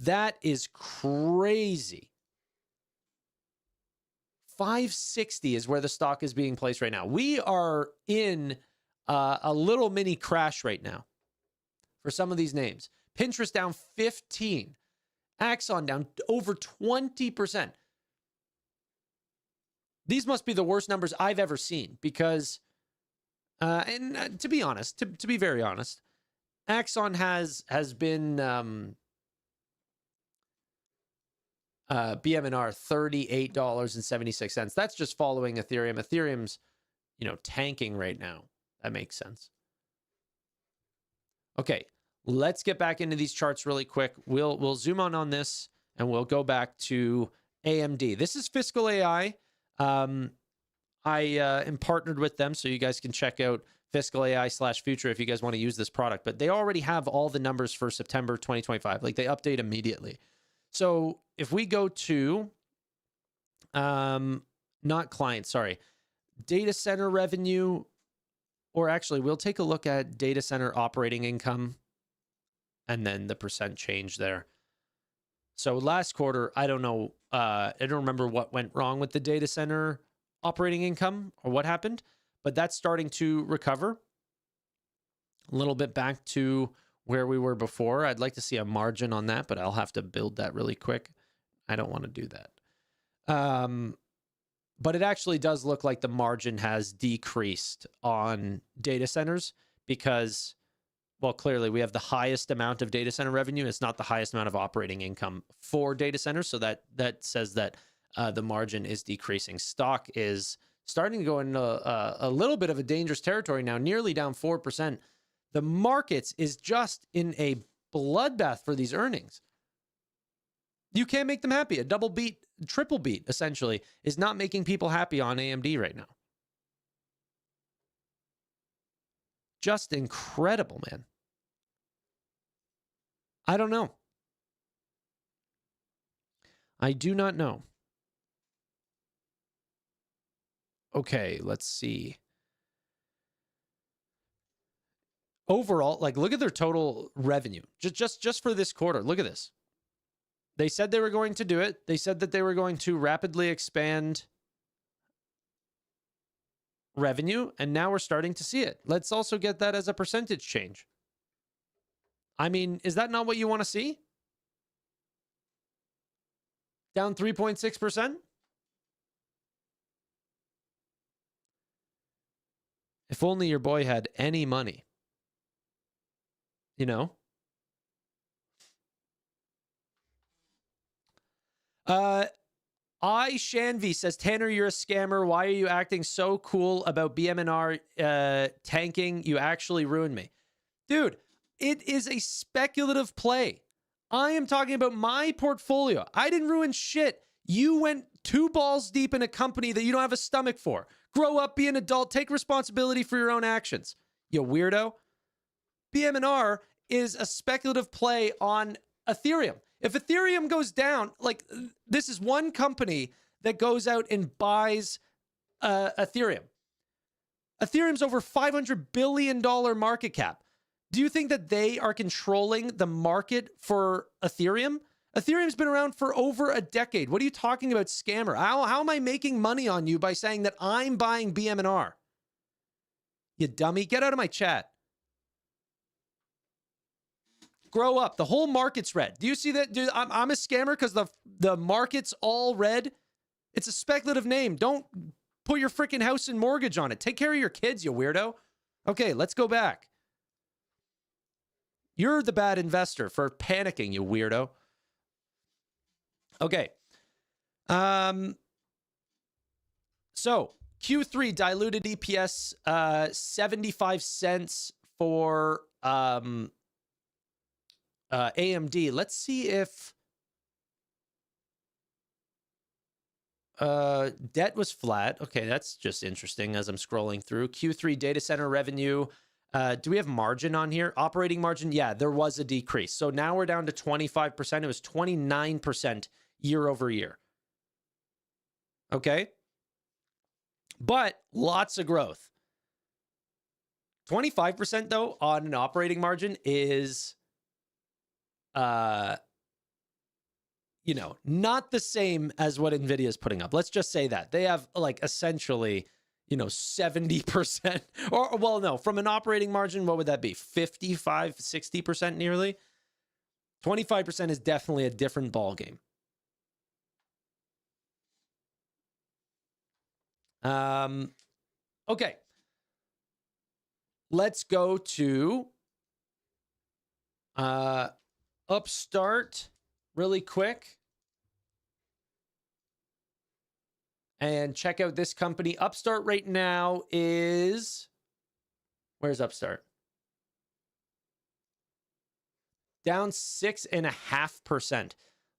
That is crazy. 560 is where the stock is being placed right now. We are in a little mini crash right now for some of these names. Pinterest down 15. Axon down over 20%. These must be the worst numbers I've ever seen because, to be honest, to be very honest, Axon has been BM&R $38.76. That's just following Ethereum. Ethereum's, tanking right now. That makes sense. Okay, let's get back into these charts really quick. We'll zoom on this and we'll go back to AMD. This is Fiscal AI. I am partnered with them, so you guys can check out Fiscal AI/Future if you guys want to use this product. But they already have all the numbers for September 2025. Like, they update immediately. So if we go to, not client, sorry, data center revenue, or actually we'll take a look at data center operating income and then the percent change there. So last quarter, I don't know, I don't remember what went wrong with the data center operating income or what happened, but that's starting to recover a little bit back to where we were before. I'd like to see a margin on that, but I'll have to build that really quick. I don't want to do that. But it actually does look like the margin has decreased on data centers because, well, clearly we have the highest amount of data center revenue. It's not the highest amount of operating income for data centers. So that says that the margin is decreasing. Stock is starting to go into a little bit of a dangerous territory now, nearly down 4%. The markets is just in a bloodbath for these earnings. You can't make them happy. A double beat, triple beat, essentially, is not making people happy on AMD right now. Just incredible, man. I don't know. I do not know. Okay, let's see. Overall, like, look at their total revenue. Just for this quarter. Look at this. They said they were going to do it. They said that they were going to rapidly expand revenue, and now we're starting to see it. Let's also get that as a percentage change. I mean, is that not what you want to see? Down 3.6%? If only your boy had any money. You know? Shanvi says, Tanner, you're a scammer. Why are you acting so cool about BM&R tanking? You actually ruined me. Dude, it is a speculative play. I am talking about my portfolio. I didn't ruin shit. You went 2 balls deep in a company that you don't have a stomach for. Grow up, be an adult, take responsibility for your own actions. You weirdo. BM&R is a speculative play on Ethereum. If Ethereum goes down, like, this is one company that goes out and buys Ethereum. Ethereum's over $500 billion market cap. Do you think that they are controlling the market for Ethereum? Ethereum's been around for over a decade. What are you talking about, scammer? How am I making money on you by saying that I'm buying BM&R? You dummy. Get out of my chat. Grow up. The whole market's red. Do you see that? Dude, I'm a scammer because the market's all red. It's a speculative name. Don't put your freaking house and mortgage on it. Take care of your kids, you weirdo. Okay, let's go back. You're the bad investor for panicking, you weirdo. Okay. So Q3 diluted EPS 75 cents for AMD. Let's see if debt was flat. Okay, that's just interesting as I'm scrolling through. Q3 data center revenue. Do we have margin on here? Operating margin? Yeah, there was a decrease. So now we're down to 25%. It was 29% year over year. Okay. But lots of growth. 25% though on an operating margin is you know, not the same as what NVIDIA is putting up. Let's just say that. They have like essentially, you know, 70% or, well, no, from an operating margin, what would that be? 55, 60% nearly? 25% is definitely a different ball game. Okay. Let's go to Upstart really quick and check out this company. Upstart right now is, where's Upstart? Down 6.5%.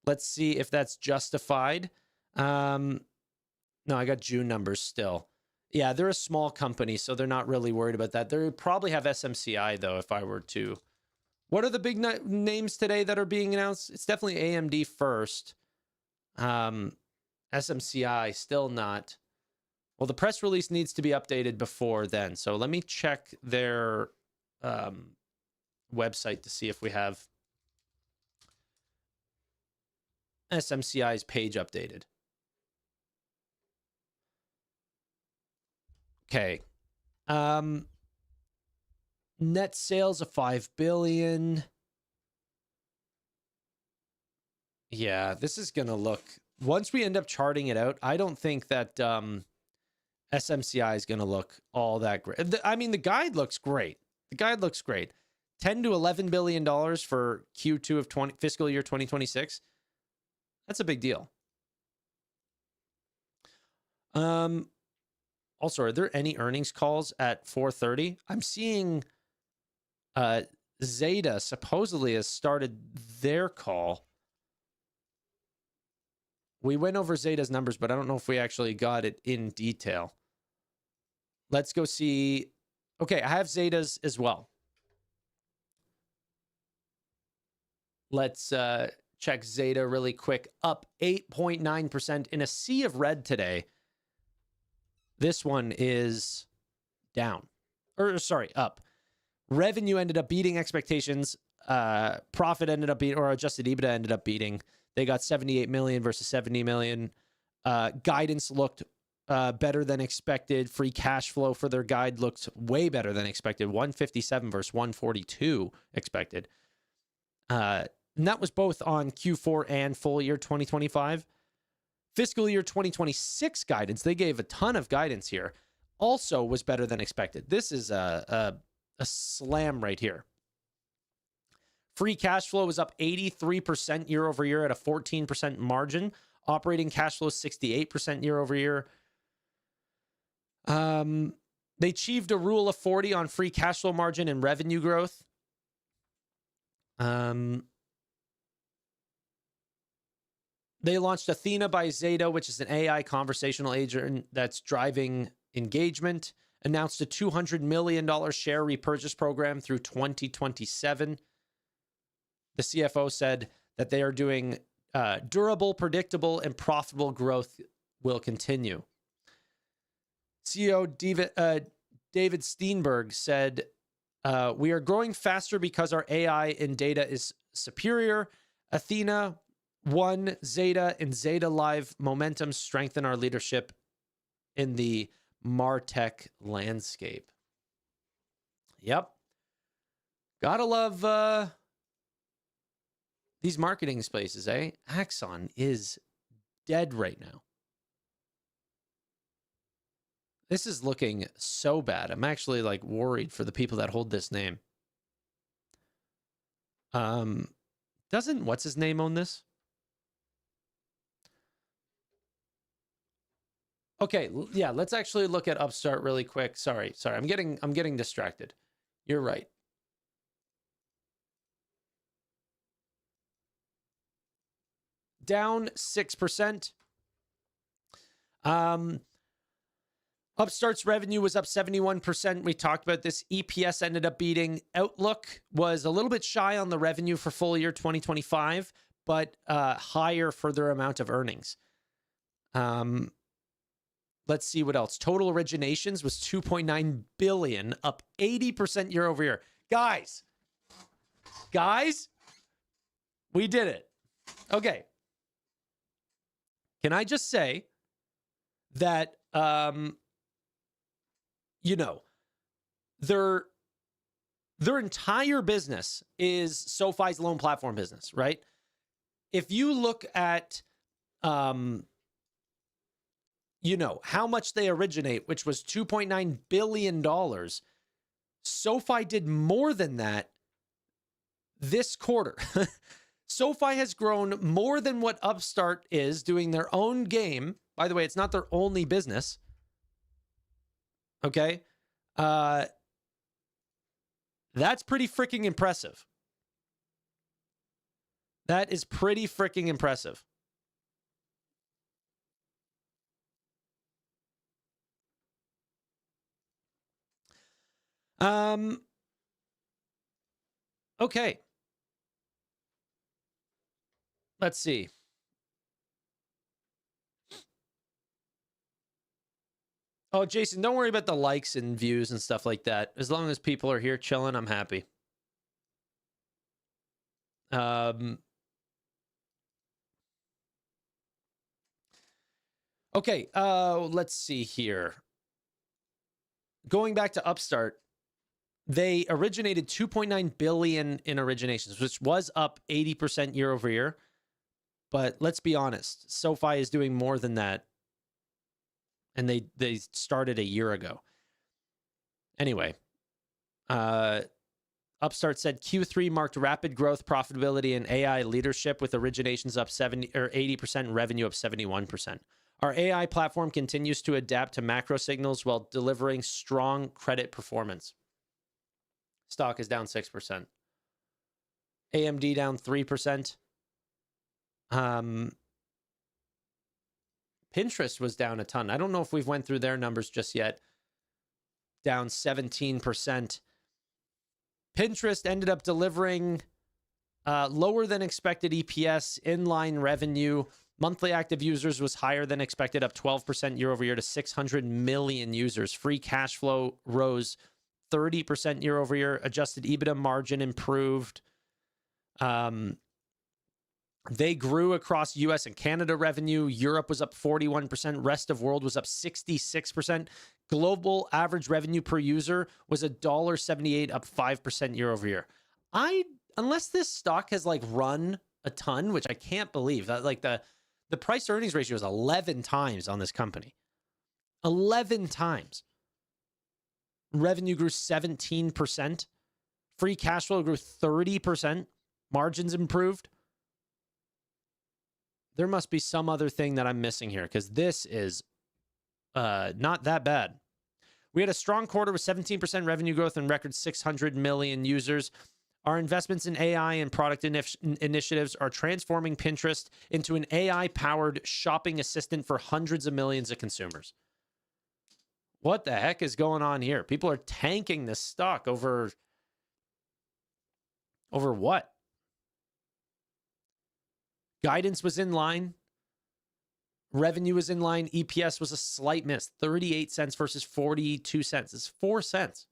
Let's see if that's justified. No, I got June numbers still. Yeah, they're a small company, so they're not really worried about that. They probably have SMCI, though, if I were to. What are the big names today that are being announced? It's definitely AMD first. SMCI, still not. Well, the press release needs to be updated before then. So let me check their website to see if we have SMCI's page updated. Okay. Net sales of $5 billion. Yeah, this is going to look, once we end up charting it out, I don't think that SMCI is going to look all that great. I mean, the guide looks great. The guide looks great. $10 to $11 billion for Q2 of fiscal year 2026. That's a big deal. Also, are there any earnings calls at 4:30? I'm seeing Zeta supposedly has started their call. We went over Zeta's numbers, but I don't know if we actually got it in detail. Let's go see. Okay, I have Zeta's as well. Let's check Zeta really quick. Up 8.9% in a sea of red today. This one is down. Or sorry, up. Revenue ended up beating expectations. Profit ended up beating, or adjusted EBITDA ended up beating. They got 78 million versus 70 million. Guidance looked better than expected. Free cash flow for their guide looked way better than expected. 157 versus 142 expected. And that was both on Q4 and full year 2025. Fiscal year 2026 guidance, they gave a ton of guidance here, also was better than expected. This is a slam right here. Free cash flow was up 83% year over year at a 14% margin. Operating cash flow 68% year over year. They achieved a rule of 40 on free cash flow margin and revenue growth. They launched Athena by Zeta, which is an AI conversational agent that's driving engagement. Announced a $200 million share repurchase program through 2027. The CFO said that they are doing durable, predictable, and profitable growth will continue. CEO David Steenberg said, we are growing faster because our AI and data is superior. Athena, One, Zeta, and Zeta Live momentum strengthen our leadership in the MarTech landscape. Yep. Gotta love these marketing spaces, eh? Axon is dead right now. This is looking so bad. I'm actually like worried for the people that hold this name. Doesn't what's his name own this? Okay, yeah, let's actually look at Upstart really quick. Sorry. I'm getting distracted. You're right. Down 6%. Upstart's revenue was up 71%. We talked about this. EPS ended up beating. Outlook was a little bit shy on the revenue for full year 2025, but higher for their amount of earnings. Let's see what else. Total originations was 2.9 billion, up 80% year over year. Guys, we did it. Okay. Can I just say that, you know, their entire business is SoFi's loan platform business, right? If you look at, you know, how much they originate, which was $2.9 billion, SoFi did more than that this quarter. SoFi has grown more than what Upstart is doing their own game. By the way, it's not their only business. Okay. That's pretty freaking impressive. That is pretty freaking impressive. Okay. Let's see. Oh, Jason, don't worry about the likes and views and stuff like that. As long as people are here chilling, I'm happy. Okay, let's see here. Going back to Upstart, they originated 2.9 billion in originations, which was up 80% year over year. But let's be honest, SoFi is doing more than that. And they started a year ago. Anyway, Upstart said Q3 marked rapid growth, profitability, and AI leadership, with originations up 80%, revenue up 71%. Our AI platform continues to adapt to macro signals while delivering strong credit performance. Stock is down 6%. AMD down 3%. Pinterest was down a ton. I don't know if we've went through their numbers just yet. Down 17%. Pinterest ended up delivering lower than expected EPS, inline revenue. Monthly active users was higher than expected, up 12% year over year to 600 million users. Free cash flow rose 30% year over year. Adjusted EBITDA margin improved. They grew across US and Canada revenue. Europe was up 41%. Rest of world was up 66%. Global average revenue per user was $1.78, up 5% year over year. Unless this stock has like run a ton, which I can't believe, that like the price to earnings ratio is 11 times on this company. 11 times. Revenue grew 17%. Free cash flow grew 30%. Margins improved. There must be some other thing that I'm missing here, because this is not that bad. We had a strong quarter with 17% revenue growth and record 600 million users. Our investments in AI and product initiatives are transforming Pinterest into an AI-powered shopping assistant for hundreds of millions of consumers. What the heck is going on here? People are tanking this stock over what? Guidance was in line. Revenue was in line. EPS was a slight miss. 38 cents versus 42 cents. It's 4 cents.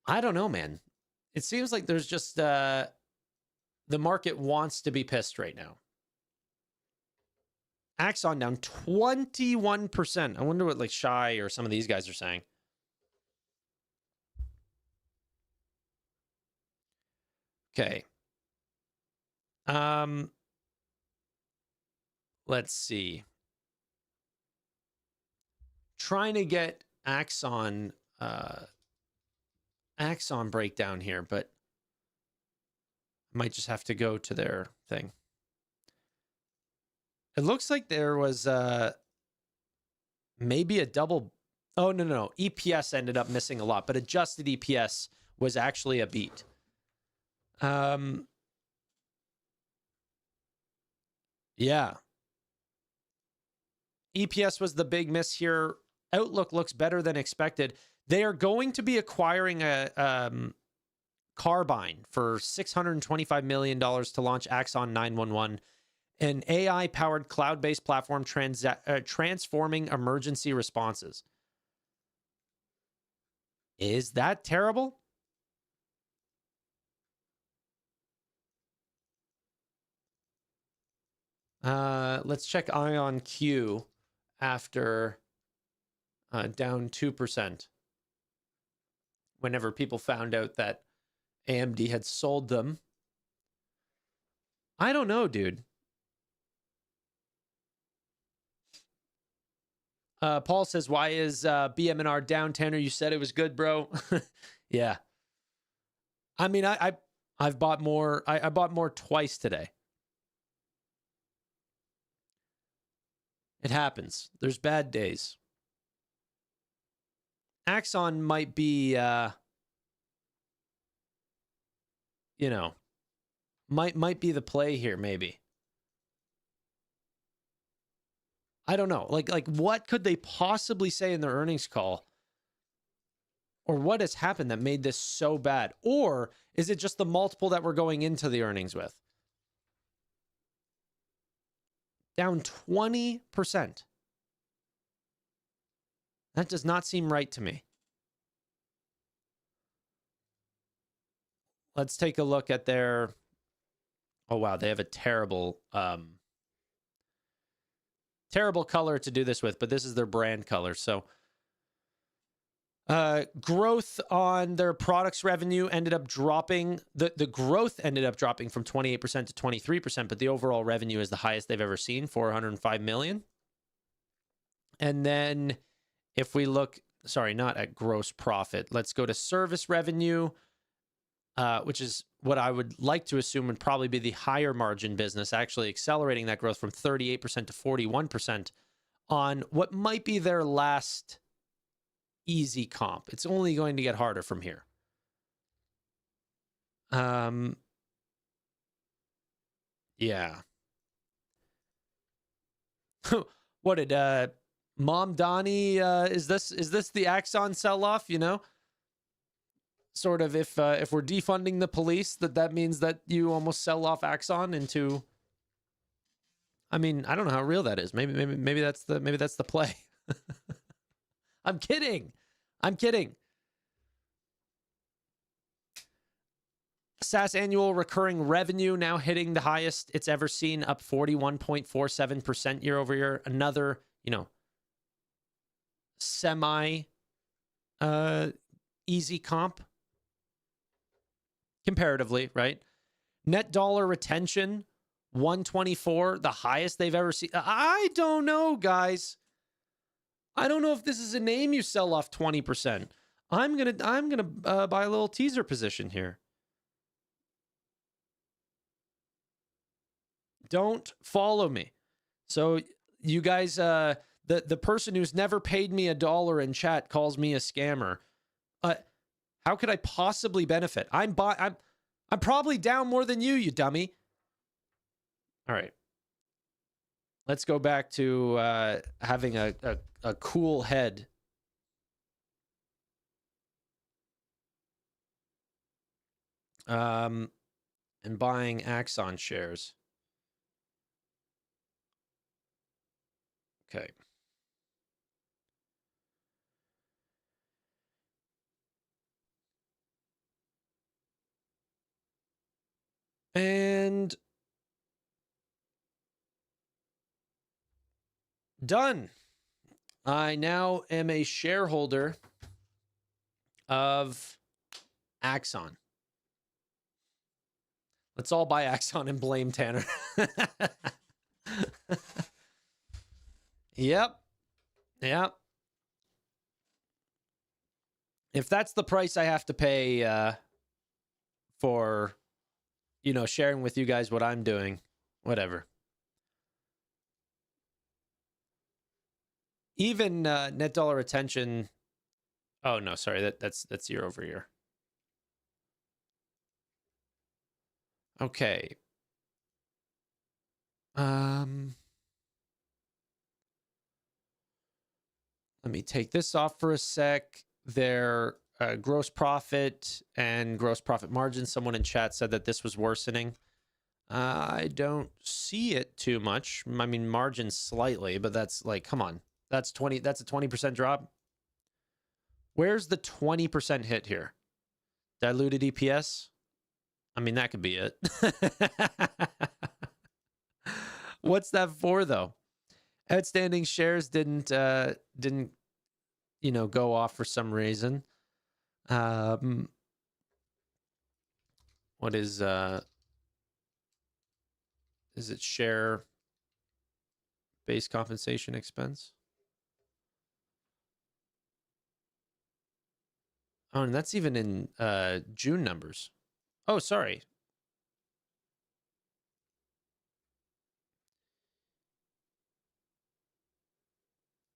I don't know, man. It seems like there's just the market wants to be pissed right now. Axon down 21%. I wonder what like Shy or some of these guys are saying. Okay. Let's see. Trying to get Axon breakdown here, but I might just have to go to their thing. It looks like there was maybe a double. Oh, no. EPS ended up missing a lot, but adjusted EPS was actually a beat. Yeah. EPS was the big miss here. Outlook looks better than expected. They are going to be acquiring a Carbine for $625 million to launch Axon 911, an AI-powered cloud-based platform transforming emergency responses. Is that terrible? Let's check Ion Q after down 2%. Whenever people found out that AMD had sold them. I don't know, dude. Paul says, why is BM&R down, Tanner? You said it was good, bro. Yeah. I mean, I've bought more. I bought more twice today. It happens. There's bad days. Axon might be, might be the play here, maybe. I don't know. Like what could they possibly say in their earnings call? Or what has happened that made this so bad? Or is it just the multiple that we're going into the earnings with? Down 20%. That does not seem right to me. Let's take a look at their... Oh, wow. They have a terrible color to do this with, but this is their brand color. So growth on their products revenue ended up dropping. The growth ended up dropping from 28% to 23%, but the overall revenue is the highest they've ever seen, $405 million. And then if we look, sorry, not at gross profit, let's go to service revenue, which is what I would like to assume would probably be the higher margin business, actually accelerating that growth from 38% to 41% on what might be their last easy comp. It's only going to get harder from here. Yeah. What did Mom Donnie, is this the Axon sell-off, you know? Sort of if we're defunding the police, that means that you almost sell off Axon into... I mean, I don't know how real that is. Maybe that's the play. I'm kidding. SaaS annual recurring revenue now hitting the highest it's ever seen, up 41.47% year over year. Another, semi easy comp comparatively, right? Net dollar retention 124, the highest they've ever seen. I don't know, guys. I don't know if this is a name you sell off 20%. I'm gonna buy a little teaser position here. Don't follow me. So you guys, the person who's never paid me $1 in chat calls me a scammer. How could I possibly benefit? I'm probably down more than you dummy. All right. Let's go back to having a cool head. And buying Axon shares. Okay. And done. I now am a shareholder of Axon. Let's all buy Axon and blame Tanner. Yep. If that's the price I have to pay for, sharing with you guys what I'm doing, whatever. Even net dollar retention. Oh no, sorry, that's year over year. Okay. Let me take this off for a sec. Their gross profit and gross profit margin. Someone in chat said that this was worsening. I don't see it too much. I mean, margin slightly, but that's like, come on. That's a 20% drop. Where's the 20% hit here? Diluted EPS? I mean, that could be it. What's that for, though? Outstanding shares didn't go off for some reason. What is it share based compensation expense? Oh, and that's even in June numbers. Oh, sorry.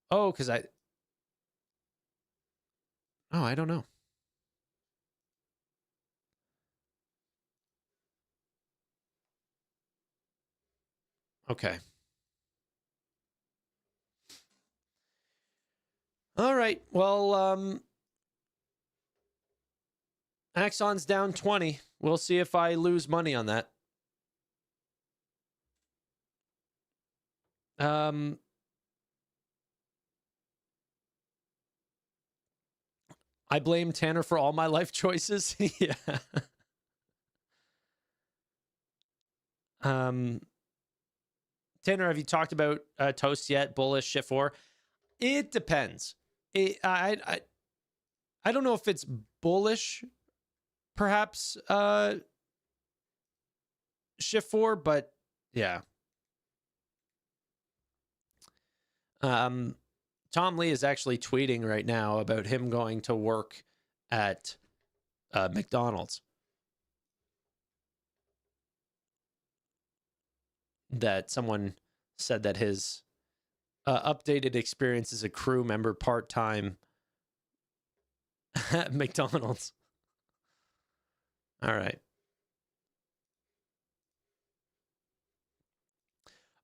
Oh, because I don't know. Okay. All right. Well, Axon's down 20. We'll see if I lose money on that. I blame Tanner for all my life choices. Yeah. Tanner, have you talked about Toast yet? Bullish, shift 4? It depends. I don't know if it's bullish, perhaps shift 4, but yeah. Tom Lee is actually tweeting right now about him going to work at McDonald's. That someone said that his updated experience as a crew member part-time at McDonald's. All right.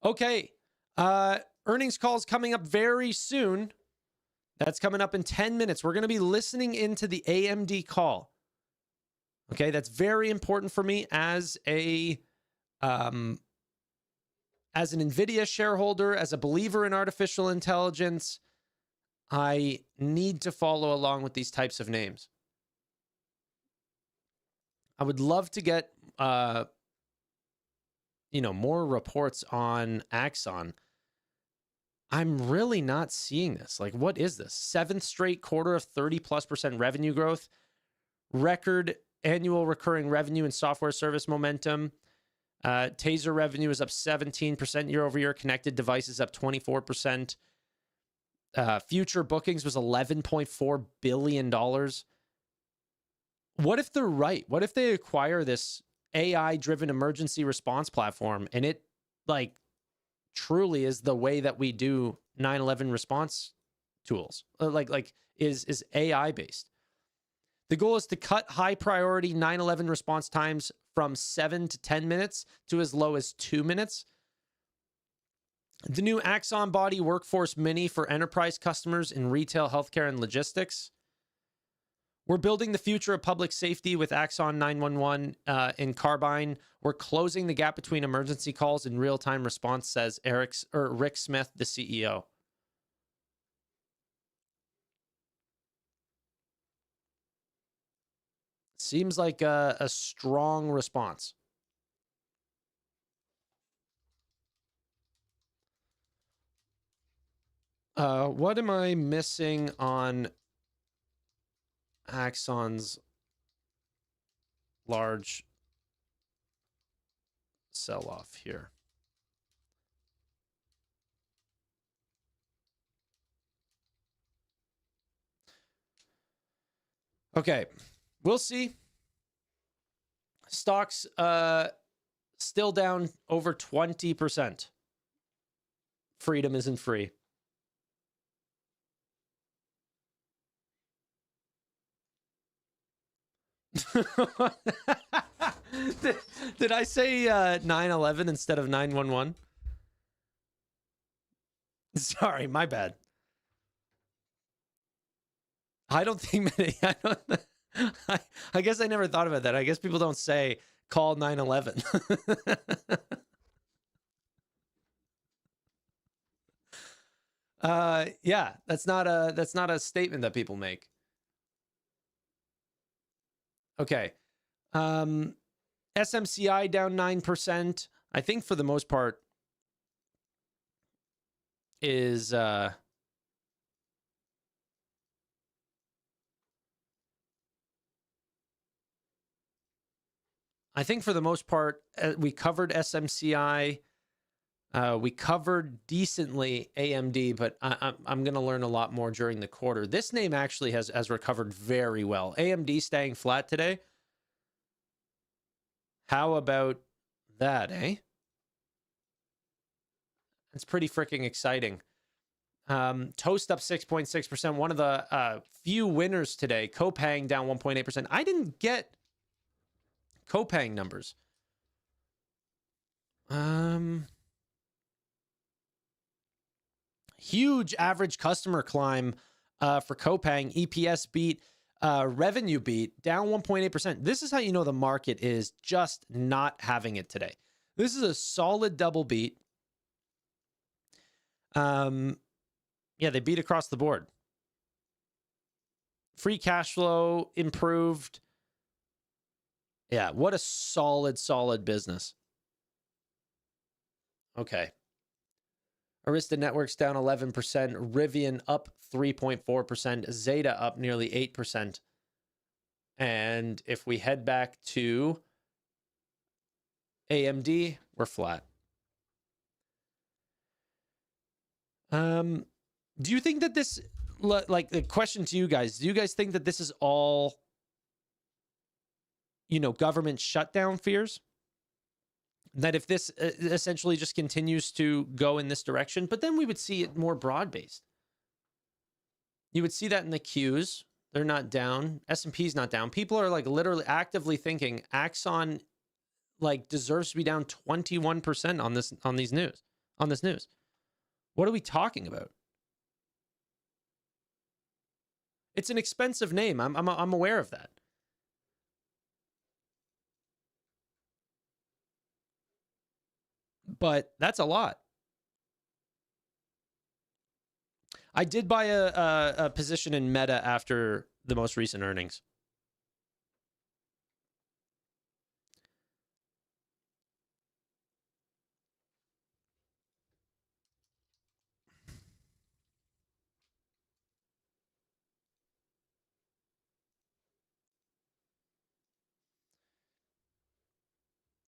Okay. Earnings calls coming up very soon. That's coming up in 10 minutes. We're going to be listening into the AMD call. Okay, that's very important for me as an NVIDIA shareholder, as a believer in artificial intelligence. I need to follow along with these types of names. I would love to get more reports on Axon. I'm really not seeing this. Like, what is this? 7th straight quarter of 30+% revenue growth, record annual recurring revenue and software service momentum. Taser revenue is up 17% year over year. Connected devices up 24%. Future bookings was $11.4 billion. What if they're right? What if they acquire this AI-driven emergency response platform and it truly is the way that we do 9/11 response tools? Is AI based? The goal is to cut high priority 9/11 response times from 7 to 10 minutes to as low as 2 minutes. The new Axon Body Workforce Mini for enterprise customers in retail, healthcare, and logistics. We're building the future of public safety with Axon 911 in Carbine. We're closing the gap between emergency calls and real-time response, says Rick Smith, the CEO. Seems like a strong response. What am I missing on Axon's large sell-off here? Okay, we'll see. Stocks still down over 20%. Freedom isn't free. Did I say 9/11 instead of 911? Sorry, my bad. I don't think many. I guess I never thought about that. I guess people don't say call 9/11. Yeah, that's not a statement that people make. Okay. SMCI down 9%. I think for the most part, is I think for the most part, we covered SMCI. We covered decently AMD, but I'm going to learn a lot more during the quarter. This name actually has recovered very well. AMD staying flat today. How about that, eh? It's pretty freaking exciting. Toast up 6.6%. One of the few winners today. Copang down 1.8%. I didn't get Copang numbers. Huge average customer climb for Copang. EPS beat, revenue beat, down 1.8%. This is how you know the market is just not having it today. This is a solid double beat. Yeah, they beat across the board. Free cash flow improved. Yeah, what a solid business. Okay. Arista Networks down 11%. Rivian up 3.4%. Zeta up nearly 8%. And if we head back to AMD, we're flat. Do you think that this, like the question to you guys, do you guys think that this is all, government shutdown fears? That if this essentially just continues to go in this direction, but then we would see it more broad-based. You would see that in the Qs. They're not down. S&P's not down. People are like literally actively thinking Axon deserves to be down 21% on this news. What are we talking about? It's an expensive name. I'm aware of that. But that's a lot. I did buy a position in Meta after the most recent earnings.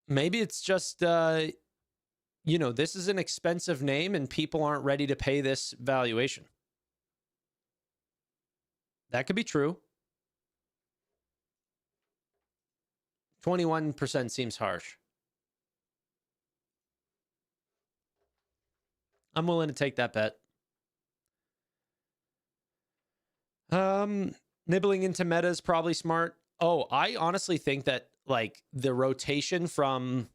Maybe it's just, this is an expensive name and people aren't ready to pay this valuation. That could be true. 21% seems harsh. I'm willing to take that bet. Nibbling into Meta is probably smart. Oh, I honestly think that the rotation from,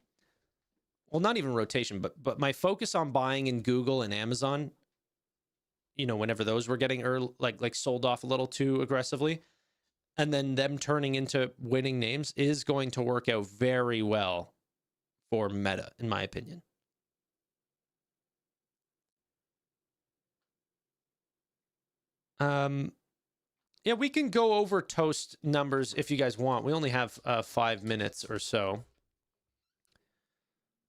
well, not even rotation, but my focus on buying in Google and Amazon, whenever those were getting early, sold off a little too aggressively, and then them turning into winning names is going to work out very well for Meta, in my opinion. Yeah, we can go over Toast numbers if you guys want. We only have 5 minutes or so.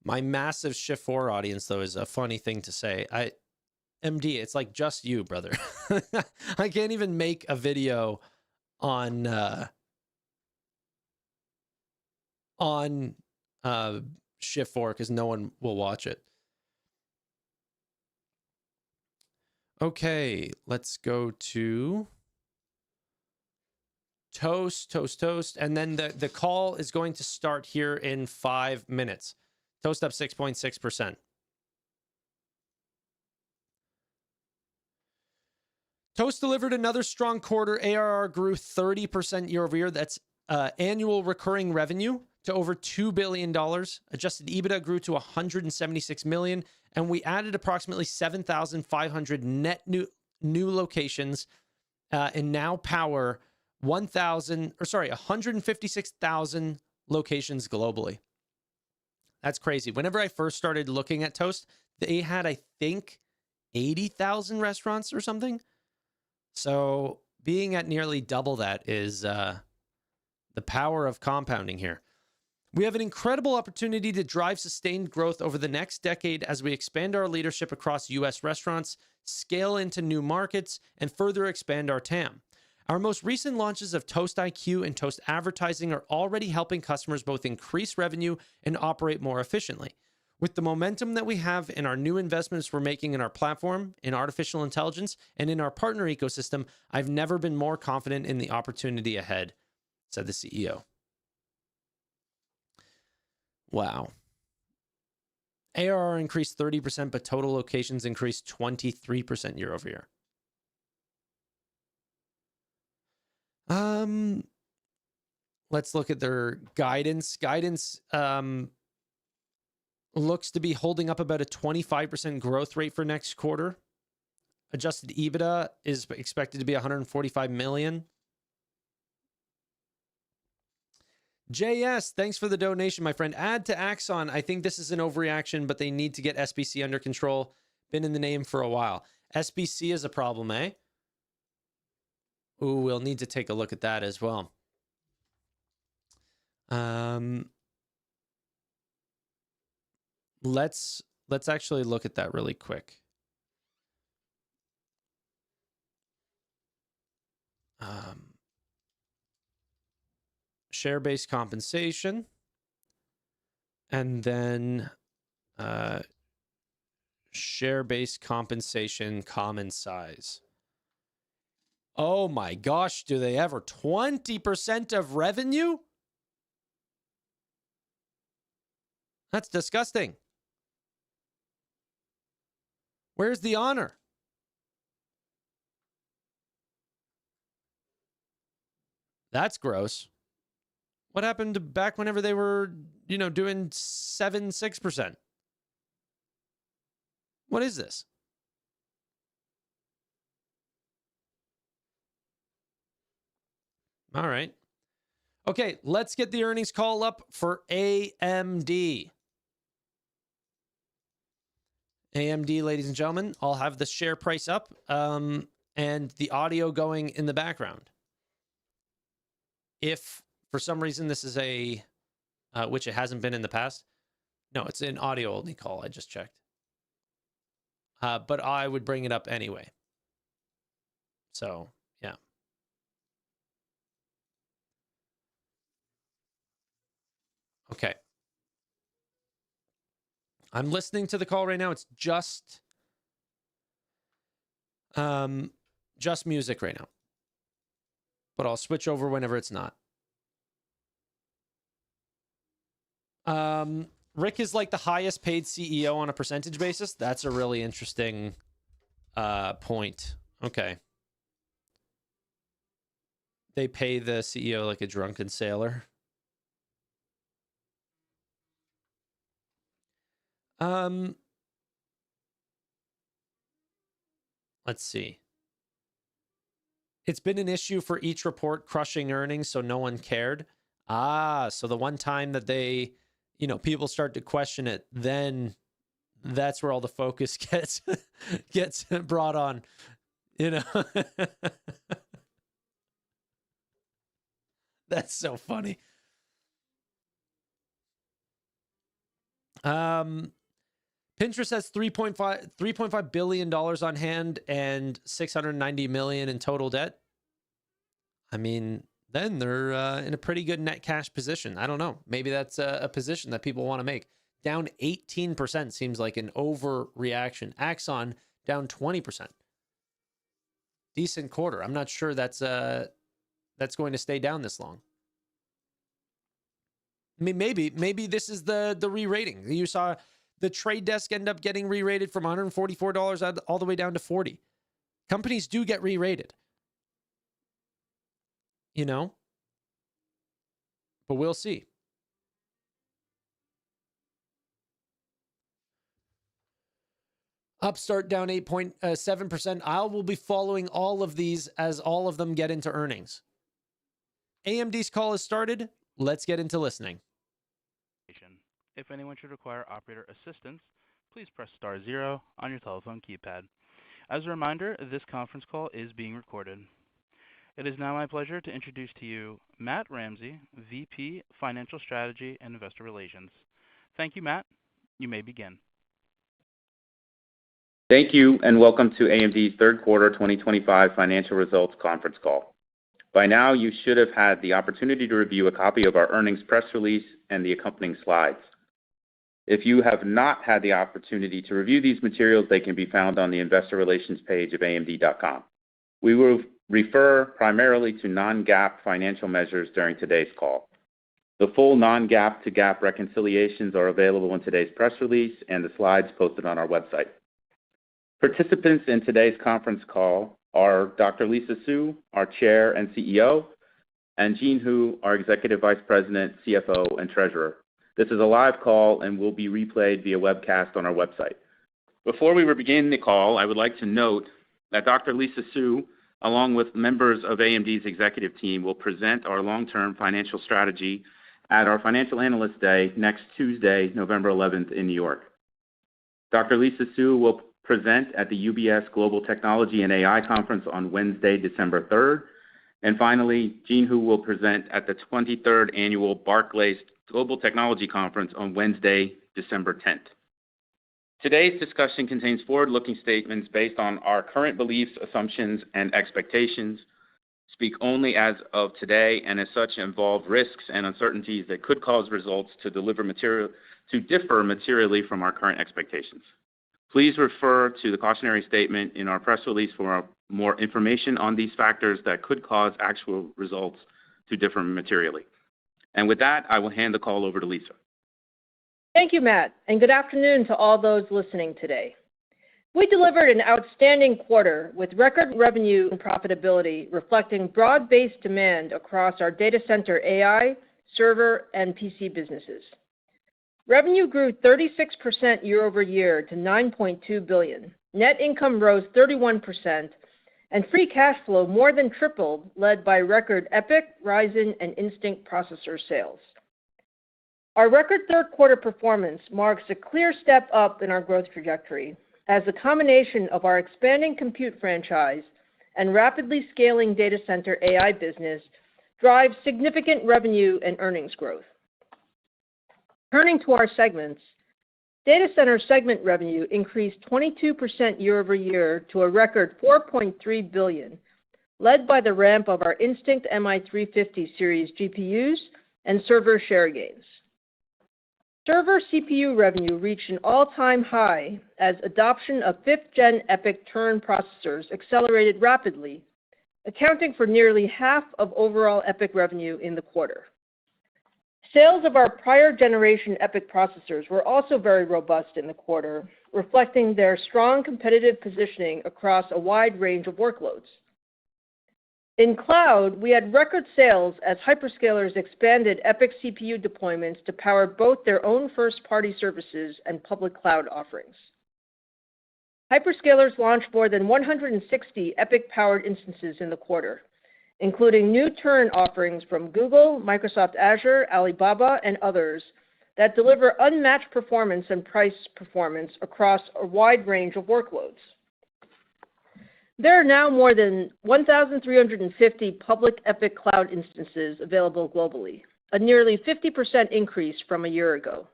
My massive Shift 4 audience, though, is a funny thing to say. MD, it's like just you, brother. I can't even make a video on Shift 4 because no one will watch it. Okay, let's go to Toast. And then the call is going to start here in 5 minutes. Toast up 6.6%. Toast delivered another strong quarter. ARR grew 30% year over year. That's annual recurring revenue to over $2 billion. Adjusted EBITDA grew to $176 million. And we added approximately 7,500 net new locations and now power 156,000 locations globally. That's crazy. Whenever I first started looking at Toast, they had, I think, 80,000 restaurants or something. So being at nearly double that is the power of compounding here. We have an incredible opportunity to drive sustained growth over the next decade as we expand our leadership across U.S. restaurants, scale into new markets, and further expand our TAM. Our most recent launches of Toast IQ and Toast Advertising are already helping customers both increase revenue and operate more efficiently. With the momentum that we have in our new investments we're making in our platform, in artificial intelligence, and in our partner ecosystem, I've never been more confident in the opportunity ahead, said the CEO. Wow. ARR increased 30%, but total locations increased 23% year over year. Let's look at their guidance. Guidance looks to be holding up about a 25% growth rate for next quarter. Adjusted EBITDA is expected to be 145 million. JS, thanks for the donation, my friend. Add to Axon. I think this is an overreaction, but they need to get SBC under control. Been in the name for a while. SBC is a problem, eh? Ooh, we'll need to take a look at that as well. Let's actually look at that really quick. Share-based compensation, and then share-based compensation common size. Oh my gosh, do they ever? 20% of revenue? That's disgusting. Where's the honor? That's gross. What happened to back whenever they were, doing 6%? What is this? All right. Okay, let's get the earnings call up for AMD. AMD, ladies and gentlemen, I'll have the share price up and the audio going in the background. If for some reason this is a, which it hasn't been in the past. No, it's an audio only call. I just checked. But I would bring it up anyway. So, yeah. Okay. I'm listening to the call right now. It's just music right now. But I'll switch over whenever it's not. Rick is like the highest paid CEO on a percentage basis. That's a really interesting point. Okay. They pay the CEO like a drunken sailor. Let's see. It's been an issue for each report crushing earnings, so no one cared. So the one time that they, people start to question it, then that's where all the focus gets brought on, That's so funny. Pinterest has $3.5 billion on hand and 690 million in total debt. I mean, then they're in a pretty good net cash position. I don't know. Maybe that's a position that people want to make. Down 18% seems like an overreaction. Axon down 20%. Decent quarter. I'm not sure that's going to stay down this long. I mean, maybe this is the re-rating. You saw the Trade Desk end up getting re-rated from $144 all the way down to $40. Companies do get re-rated. But we'll see. Upstart down 8.7%. I will be following all of these as all of them get into earnings. AMD's call has started. Let's get into listening. If anyone should require operator assistance, please press *0 on your telephone keypad. As a reminder, this conference call is being recorded. It is now my pleasure to introduce to you Matt Ramsey, VP, Financial Strategy and Investor Relations. Thank you, Matt. You may begin. Thank you, and welcome to AMD's third quarter 2025 financial results conference call. By now, you should have had the opportunity to review a copy of our earnings press release and the accompanying slides. If you have not had the opportunity to review these materials, they can be found on the Investor Relations page of AMD.com. We will refer primarily to non-GAAP financial measures during today's call. The full non-GAAP to GAAP reconciliations are available in today's press release and the slides posted on our website. Participants in today's conference call are Dr. Lisa Su, our Chair and CEO, and Jean Hu, our Executive Vice President, CFO, and Treasurer. This is a live call and will be replayed via webcast on our website. Before we begin the call, I would like to note that Dr. Lisa Su, along with members of AMD's executive team, will present our long-term financial strategy at our Financial Analyst Day next Tuesday, November 11th in New York. Dr. Lisa Su will present at the UPST Global Technology and AI Conference on Wednesday, December 3rd. And finally, Jean Hu will present at the 23rd Annual Barclays Global Technology Conference on Wednesday, December 10th. Today's discussion contains forward-looking statements based on our current beliefs, assumptions, and expectations, speak only as of today, and as such involve risks and uncertainties that could cause results to differ materially from our current expectations. Please refer to the cautionary statement in our press release for more information on these factors that could cause actual results to differ materially. And with that, I will hand the call over to Lisa. Thank you, Matt, and good afternoon to all those listening today. We delivered an outstanding quarter with record revenue and profitability, reflecting broad-based demand across our data center AI, server, and PC businesses. Revenue grew 36% year over year to $9.2 billion. Net income rose 31%, and free cash flow more than tripled, led by record EPYC, Ryzen, and Instinct processor sales. Our record third quarter performance marks a clear step up in our growth trajectory, as the combination of our expanding compute franchise and rapidly scaling data center AI business drives significant revenue and earnings growth. Turning to our segments, data center segment revenue increased 22% year over year to a record $4.3 billion, led by the ramp of our Instinct MI350 series GPUs and server share gains. Server CPU revenue reached an all-time high as adoption of 5th-gen EPYC Turin processors accelerated rapidly, accounting for nearly half of overall EPYC revenue in the quarter. Sales of our prior generation EPYC processors were also very robust in the quarter, reflecting their strong competitive positioning across a wide range of workloads. In cloud, we had record sales as hyperscalers expanded EPYC CPU deployments to power both their own first-party services and public cloud offerings. Hyperscalers launched more than 160 EPYC-powered instances in the quarter, including new Turin offerings from Google, Microsoft Azure, Alibaba, and others that deliver unmatched performance and price performance across a wide range of workloads. There are now more than 1,350 public EPYC cloud instances available globally, a nearly 50% increase from a year ago.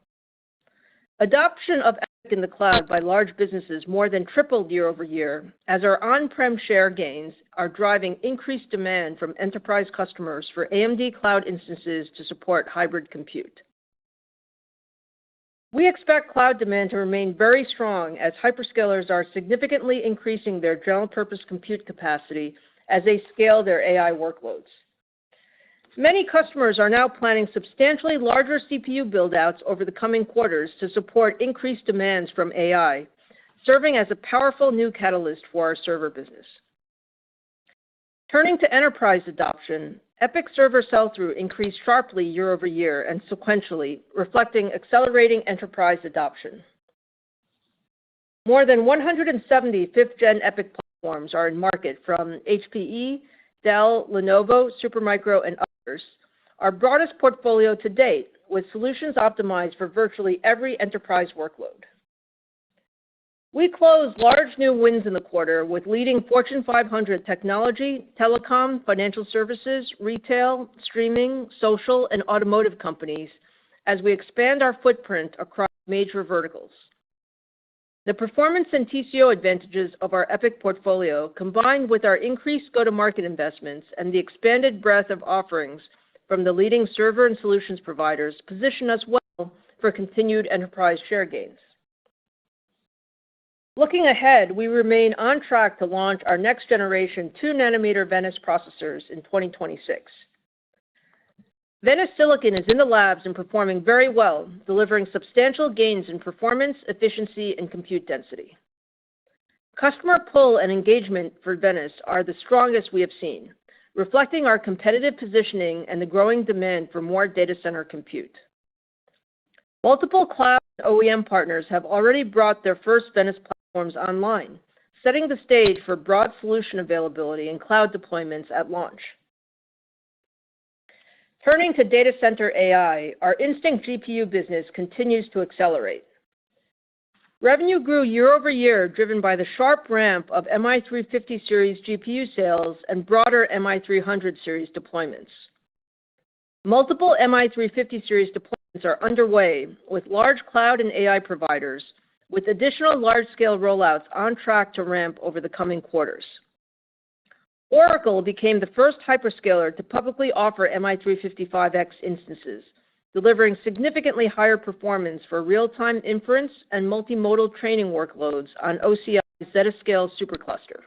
Adoption of EPYC in the cloud by large businesses more than tripled year over year, as our on-prem share gains are driving increased demand from enterprise customers for AMD cloud instances to support hybrid compute. We expect cloud demand to remain very strong as hyperscalers are significantly increasing their general-purpose compute capacity as they scale their AI workloads. Many customers are now planning substantially larger CPU build-outs over the coming quarters to support increased demands from AI, serving as a powerful new catalyst for our server business. Turning to enterprise adoption, EPYC server sell-through increased sharply year over year and sequentially, reflecting accelerating enterprise adoption. More than 170 5th-gen EPYC platforms are in market from HPE, Dell, Lenovo, Supermicro, and others, our broadest portfolio to date, with solutions optimized for virtually every enterprise workload. We closed large new wins in the quarter with leading Fortune 500 technology, telecom, financial services, retail, streaming, social, and automotive companies as we expand our footprint across major verticals. The performance and TCO advantages of our EPYC portfolio, combined with our increased go-to-market investments and the expanded breadth of offerings from the leading server and solutions providers, position us well for continued enterprise share gains. Looking ahead, we remain on track to launch our next-generation 2-nanometer Venice processors in 2026. Venice Silicon is in the labs and performing very well, delivering substantial gains in performance, efficiency, and compute density. Customer pull and engagement for Venice are the strongest we have seen, reflecting our competitive positioning and the growing demand for more data center compute. Multiple cloud OEM partners have already brought their first Venice platforms online, setting the stage for broad solution availability and cloud deployments at launch. Turning to data center AI, our Instinct GPU business continues to accelerate. Revenue grew year over year, driven by the sharp ramp of MI350 series GPU sales and broader MI300 series deployments. Multiple MI350 series deployments are underway with large cloud and AI providers, with additional large-scale rollouts on track to ramp over the coming quarters. Oracle became the first hyperscaler to publicly offer MI355X instances, delivering significantly higher performance for real-time inference and multimodal training workloads on OCI's Zetascale supercluster.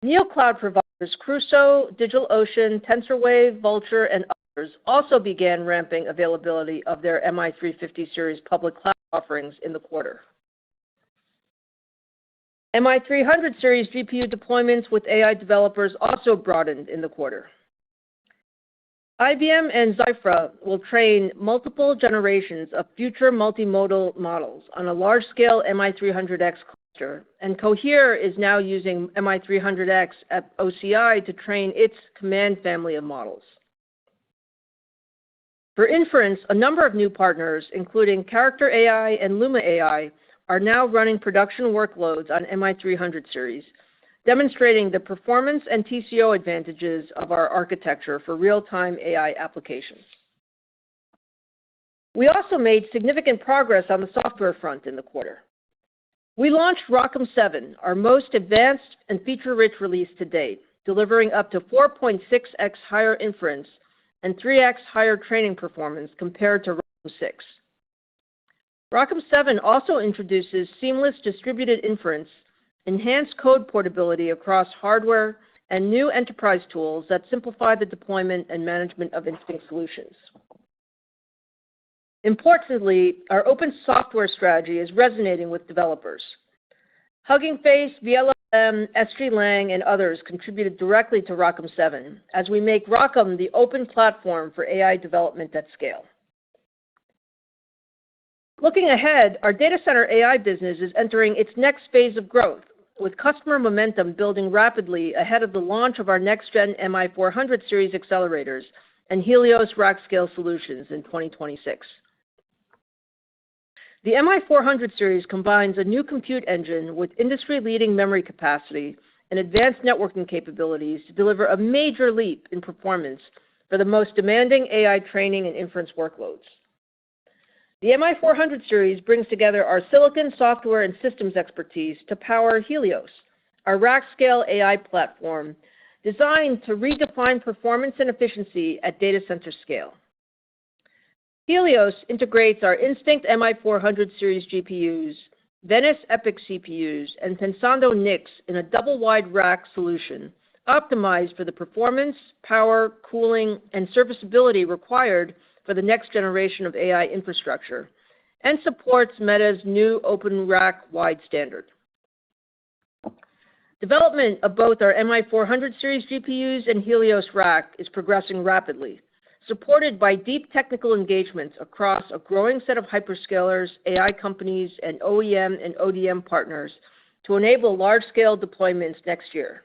NeoCloud providers Crusoe, DigitalOcean, TensorWave, Vultr, and others also began ramping availability of their MI350 series public cloud offerings in the quarter. MI300 series GPU deployments with AI developers also broadened in the quarter. IBM and Zyphra will train multiple generations of future multimodal models on a large-scale MI300X cluster, and Cohere is now using MI300X at OCI to train its Command family of models. For inference, a number of new partners, including Character AI and Luma AI, are now running production workloads on MI300 series, demonstrating the performance and TCO advantages of our architecture for real-time AI applications. We also made significant progress on the software front in the quarter. We launched ROCm 7, our most advanced and feature-rich release to date, delivering up to 4.6x higher inference and 3x higher training performance compared to ROCm 6. ROCm 7 also introduces seamless distributed inference, enhanced code portability across hardware, and new enterprise tools that simplify the deployment and management of Instinct solutions. Importantly, our open software strategy is resonating with developers. Hugging Face, VLLM, SGLang, and others contributed directly to ROCm 7 as we make ROCm the open platform for AI development at scale. Looking ahead, our data center AI business is entering its next phase of growth, with customer momentum building rapidly ahead of the launch of our next-gen MI400 series accelerators and Helios rack-scale solutions in 2026. The MI400 series combines a new compute engine with industry-leading memory capacity and advanced networking capabilities to deliver a major leap in performance for the most demanding AI training and inference workloads. The MI400 series brings together our silicon, software, and systems expertise to power Helios, our rack-scale AI platform designed to redefine performance and efficiency at data center scale. Helios integrates our Instinct MI400 series GPUs, Venice EPYC CPUs, and Pensando NICs in a double-wide rack solution optimized for the performance, power, cooling, and serviceability required for the next generation of AI infrastructure, and supports Meta's new Open Rack Wide standard. Development of both our MI400 series GPUs and Helios rack is progressing rapidly, supported by deep technical engagements across a growing set of hyperscalers, AI companies, and OEM and ODM partners to enable large-scale deployments next year.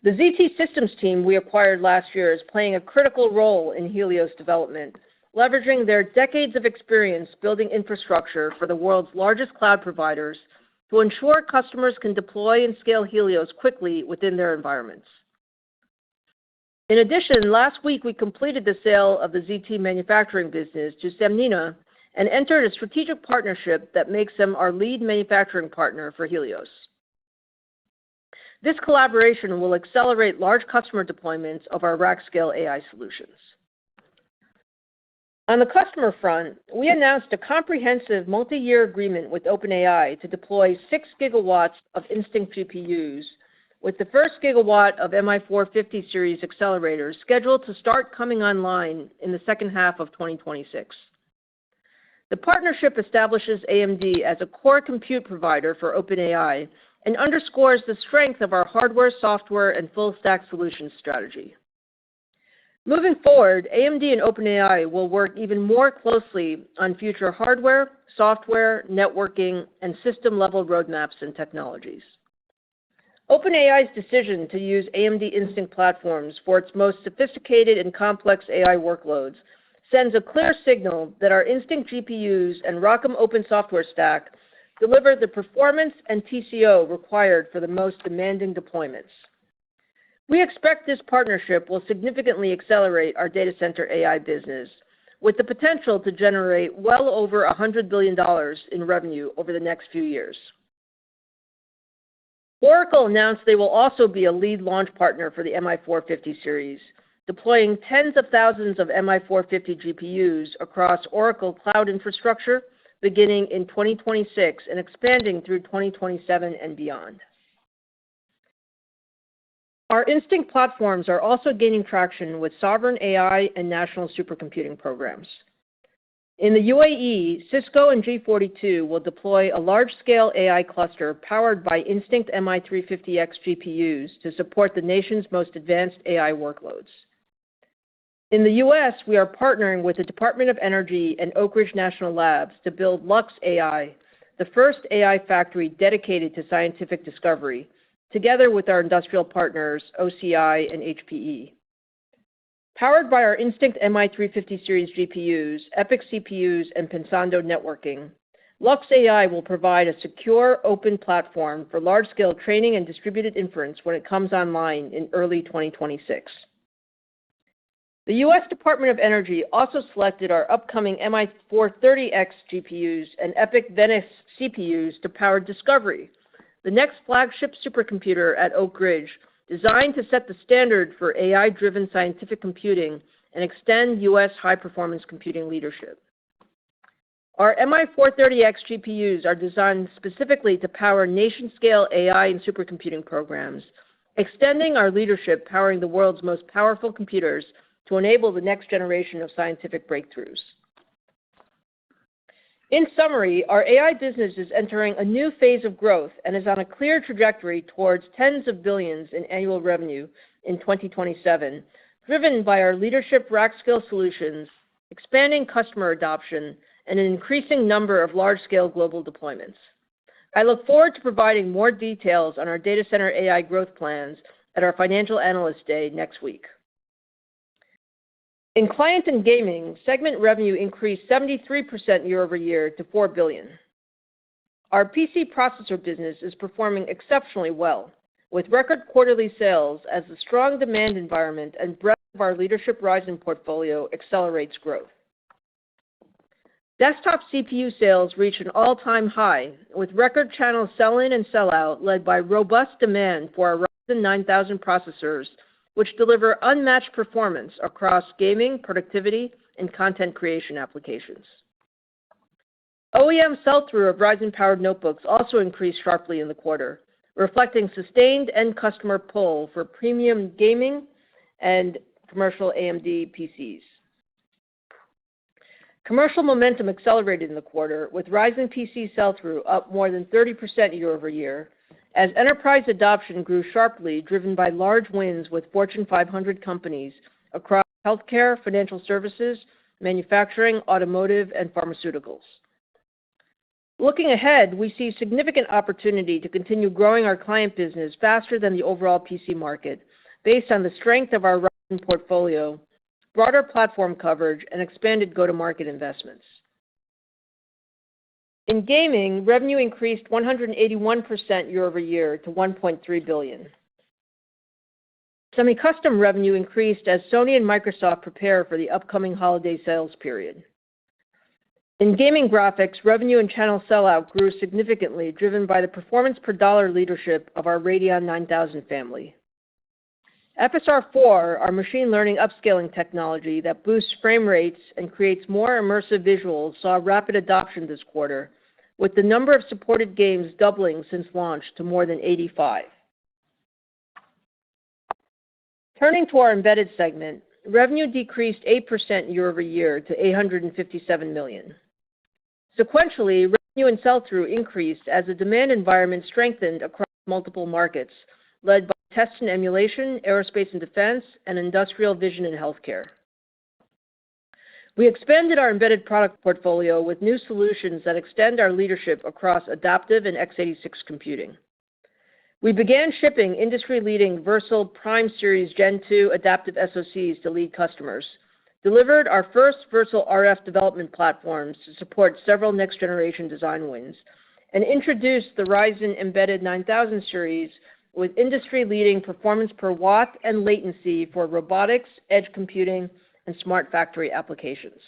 The ZT Systems team we acquired last year is playing a critical role in Helios development, leveraging their decades of experience building infrastructure for the world's largest cloud providers to ensure customers can deploy and scale Helios quickly within their environments. In addition, last week we completed the sale of the ZT manufacturing business to Sanmina and entered a strategic partnership that makes them our lead manufacturing partner for Helios. This collaboration will accelerate large customer deployments of our rack-scale AI solutions. On the customer front, we announced a comprehensive multi-year agreement with OpenAI to deploy 6 gigawatts of Instinct GPUs, with the first gigawatt of MI450 series accelerators scheduled to start coming online in the second half of 2026. The partnership establishes AMD as a core compute provider for OpenAI and underscores the strength of our hardware, software, and full-stack solutions strategy. Moving forward, AMD and OpenAI will work even more closely on future hardware, software, networking, and system-level roadmaps and technologies. OpenAI's decision to use AMD Instinct platforms for its most sophisticated and complex AI workloads sends a clear signal that our Instinct GPUs and ROCm open software stack deliver the performance and TCO required for the most demanding deployments. We expect this partnership will significantly accelerate our data center AI business, with the potential to generate well over $100 billion in revenue over the next few years. Oracle announced they will also be a lead launch partner for the MI450 series, deploying tens of thousands of MI450 GPUs across Oracle Cloud infrastructure beginning in 2026 and expanding through 2027 and beyond. Our Instinct platforms are also gaining traction with sovereign AI and national supercomputing programs. In the UAE, Cisco and G42 will deploy a large-scale AI cluster powered by Instinct MI350X GPUs to support the nation's most advanced AI workloads. In the U.S., we are partnering with the Department of Energy and Oak Ridge National Labs to build Lux AI, the first AI factory dedicated to scientific discovery, together with our industrial partners OCI and HPE. Powered by our Instinct MI350 series GPUs, EPYC CPUs, and Pensando networking, Lux AI will provide a secure, open platform for large-scale training and distributed inference when it comes online in early 2026. The U.S. Department of Energy also selected our upcoming MI430X GPUs and EPYC Venice CPUs to power Discovery, the next flagship supercomputer at Oak Ridge, designed to set the standard for AI-driven scientific computing and extend U.S. high-performance computing leadership. Our MI430X GPUs are designed specifically to power nation-scale AI and supercomputing programs, extending our leadership powering the world's most powerful computers to enable the next generation of scientific breakthroughs. In summary, our AI business is entering a new phase of growth and is on a clear trajectory towards tens of billions in annual revenue in 2027, driven by our leadership rack-scale solutions, expanding customer adoption, and an increasing number of large-scale global deployments. I look forward to providing more details on our data center AI growth plans at our Financial Analyst Day next week. In client and gaming, segment revenue increased 73% year over year to $4 billion. Our PC processor business is performing exceptionally well, with record quarterly sales as the strong demand environment and breadth of our leadership Ryzen portfolio accelerates growth. Desktop CPU sales reached an all-time high, with record channel sell-in and sell-out led by robust demand for our Ryzen 9000 processors, which deliver unmatched performance across gaming, productivity, and content creation applications. OEM sell-through of Ryzen-powered notebooks also increased sharply in the quarter, reflecting sustained end customer pull for premium gaming and commercial AMD PCs. Commercial momentum accelerated in the quarter, with Ryzen PC sell-through up more than 30% year over year, as enterprise adoption grew sharply, driven by large wins with Fortune 500 companies across healthcare, financial services, manufacturing, automotive, and pharmaceuticals. Looking ahead, we see significant opportunity to continue growing our client business faster than the overall PC market, based on the strength of our Ryzen portfolio, broader platform coverage, and expanded go-to-market investments. In gaming, revenue increased 181% year-over-year to $1.3 billion. Semi-custom revenue increased as Sony and Microsoft prepare for the upcoming holiday sales period. In gaming graphics, revenue and channel sellout grew significantly, driven by the performance per dollar leadership of our Radeon 9000 family. FSR4, our machine learning upscaling technology that boosts frame rates and creates more immersive visuals, saw rapid adoption this quarter, with the number of supported games doubling since launch to more than 85. Turning to our embedded segment, revenue decreased 8% year-over-year to $857 million. Sequentially, revenue and sell-through increased as the demand environment strengthened across multiple markets, led by test and emulation, aerospace and defense, and industrial vision and healthcare. We expanded our embedded product portfolio with new solutions that extend our leadership across adaptive and x86 computing. We began shipping industry-leading Versal Prime Series Gen 2 adaptive SoCs to lead customers, delivered our first Versal RF development platforms to support several next-generation design wins, and introduced the Ryzen Embedded 9000 series with industry-leading performance per watt and latency for robotics, edge computing, and smart factory applications.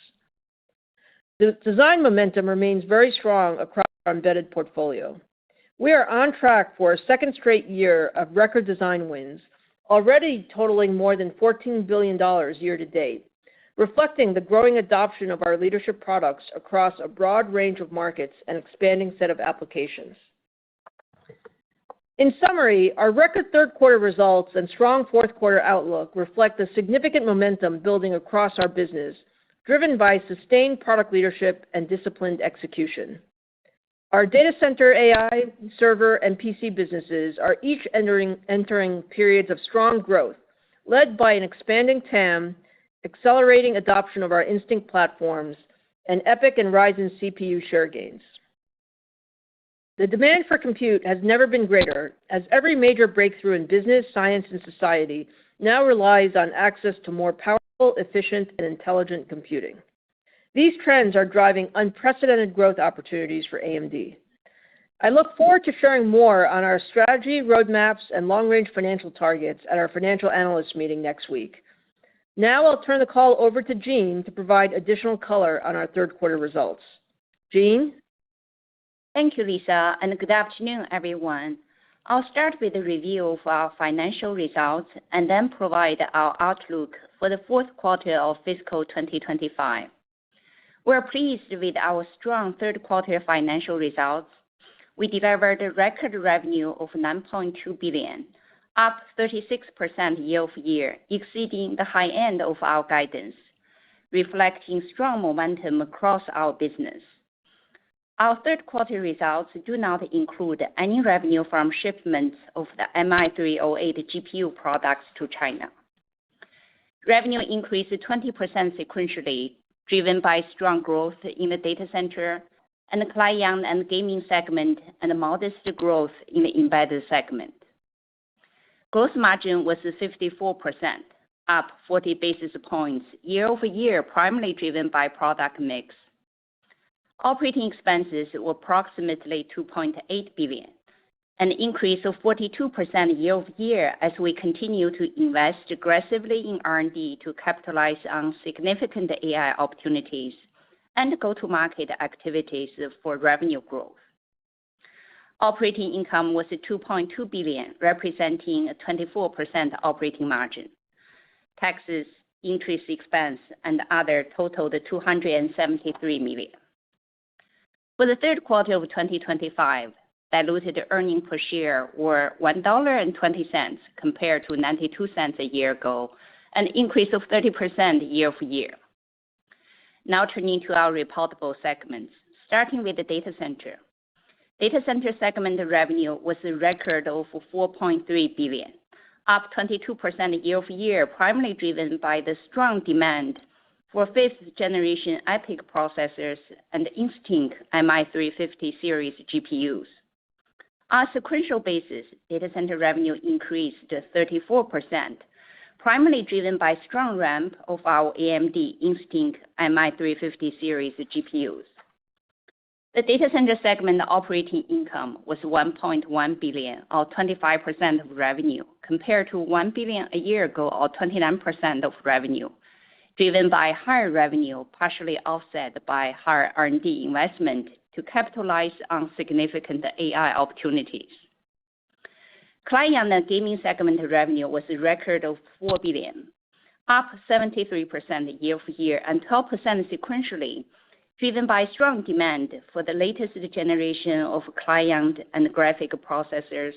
The design momentum remains very strong across our embedded portfolio. We are on track for a second straight year of record design wins, already totaling more than $14 billion year to date, reflecting the growing adoption of our leadership products across a broad range of markets and expanding set of applications. In summary, our record third quarter results and strong fourth quarter outlook reflect the significant momentum building across our business, driven by sustained product leadership and disciplined execution. Our data center, AI, server, and PC businesses are each entering periods of strong growth, led by an expanding TAM, accelerating adoption of our Instinct platforms, and EPYC and Ryzen CPU share gains. The demand for compute has never been greater, as every major breakthrough in business, science, and society now relies on access to more powerful, efficient, and intelligent computing. These trends are driving unprecedented growth opportunities for AMD. I look forward to sharing more on our strategy, roadmaps, and long-range financial targets at our financial analyst meeting next week. Now I'll turn the call over to Jean to provide additional color on our third quarter results. Jean? Thank you, Lisa, and good afternoon, everyone. I'll start with a review of our financial results and then provide our outlook for the fourth quarter of fiscal 2025. We're pleased with our strong third quarter financial results. We delivered a record revenue of $9.2 billion, up 36% year-over-year, exceeding the high end of our guidance, reflecting strong momentum across our business. Our third quarter results do not include any revenue from shipments of the MI308 GPU products to China. Revenue increased 20% sequentially, driven by strong growth in the data center and the client and gaming segment, and modest growth in the embedded segment. Gross margin was 54%, up 40 basis points year-over-year, primarily driven by product mix. Operating expenses were approximately $2.8 billion, an increase of 42% year-over-year as we continue to invest aggressively in R&D to capitalize on significant AI opportunities and go-to-market activities for revenue growth. Operating income was $2.2 billion, representing a 24% operating margin. Taxes, interest expense, and other totaled $273 million. For the third quarter of 2025, diluted earnings per share were $1.20 compared to 92 cents a year ago, an increase of 30% year-over-year. Now turning to our reportable segments, starting with the data center. Data center segment revenue was a record of $4.3 billion, up 22% year-over-year, primarily driven by the strong demand for fifth-generation EPYC processors and Instinct MI350 series GPUs. On a sequential basis, data center revenue increased 34%, primarily driven by strong ramp of our AMD Instinct MI350 series GPUs. The data center segment operating income was $1.1 billion, or 25% of revenue, compared to $1 billion a year ago, or 29% of revenue, driven by higher revenue, partially offset by higher R&D investment to capitalize on significant AI opportunities. Client and gaming segment revenue was a record of $4 billion, up 73% year-over-year and 12% sequentially, driven by strong demand for the latest generation of client and graphic processors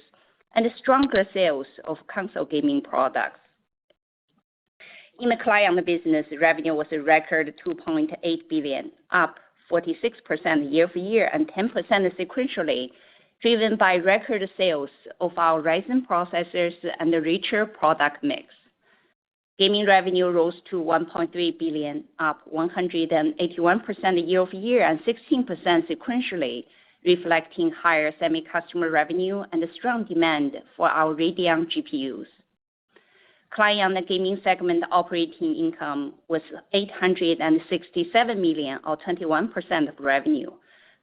and stronger sales of console gaming products. In the client business, revenue was a record $2.8 billion, up 46% year-over-year and 10% sequentially, driven by record sales of our Ryzen processors and a richer product mix. Gaming revenue rose to $1.3 billion, up 181% year-over-year and 16% sequentially, reflecting higher semi-customer revenue and strong demand for our Rivian GPUs. Client and gaming segment operating income was $867 million, or 21% of revenue,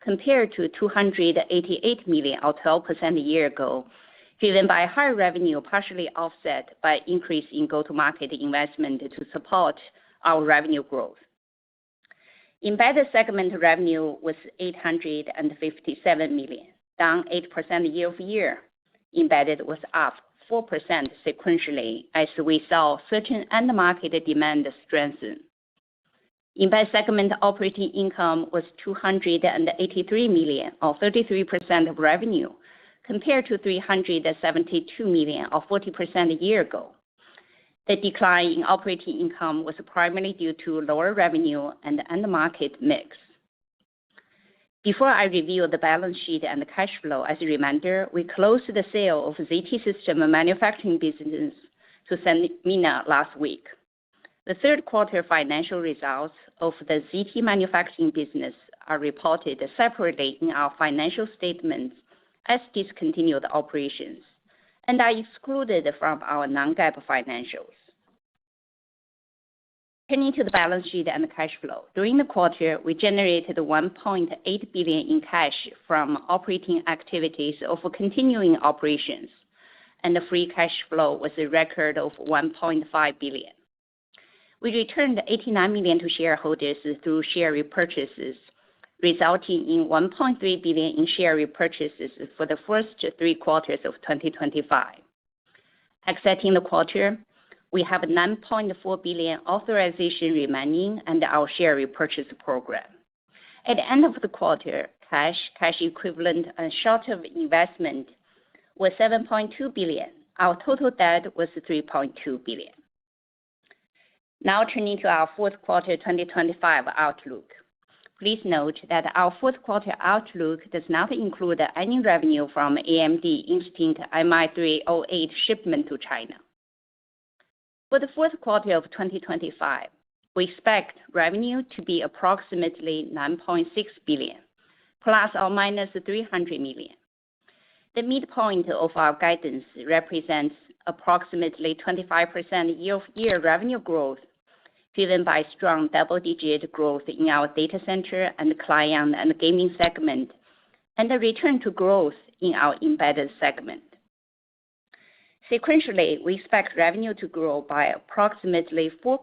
compared to $288 million, or 12% a year ago, driven by higher revenue, partially offset by increase in go-to-market investment to support our revenue growth. Embedded segment revenue was $857 million, down 8% year-over-year. Embedded was up 4% sequentially as we saw certain end market demand strengthen. Embedded segment operating income was $283 million, or 33% of revenue, compared to $372 million, or 40% a year ago. The decline in operating income was primarily due to lower revenue and end market mix. Before I review the balance sheet and the cash flow, as a reminder, we closed the sale of ZT System manufacturing business to Sanmina last week. The third quarter financial results of the ZT manufacturing business are reported separately in our financial statements as discontinued operations and are excluded from our non-GAAP financials. Turning to the balance sheet and cash flow. During the quarter, we generated $1.8 billion in cash from operating activities of continuing operations, and the free cash flow was a record of $1.5 billion. We returned $89 million to shareholders through share repurchases, resulting in $1.3 billion in share repurchases for the first 3 quarters of 2025. Exiting the quarter, we have a $9.4 billion authorization remaining under our share repurchase program. At the end of the quarter, cash equivalent, and short-term investment was $7.2 billion. Our total debt was $3.2 billion. Now turning to our fourth quarter 2025 outlook. Please note that our fourth quarter outlook does not include any revenue from AMD Instinct MI308 shipment to China. For the fourth quarter of 2025, we expect revenue to be approximately $9.6 billion, ±$300 million. The midpoint of our guidance represents approximately 25% year-over-year revenue growth, driven by strong double-digit growth in our data center and client and gaming segment, and a return to growth in our embedded segment. Sequentially, we expect revenue to grow by approximately 4%,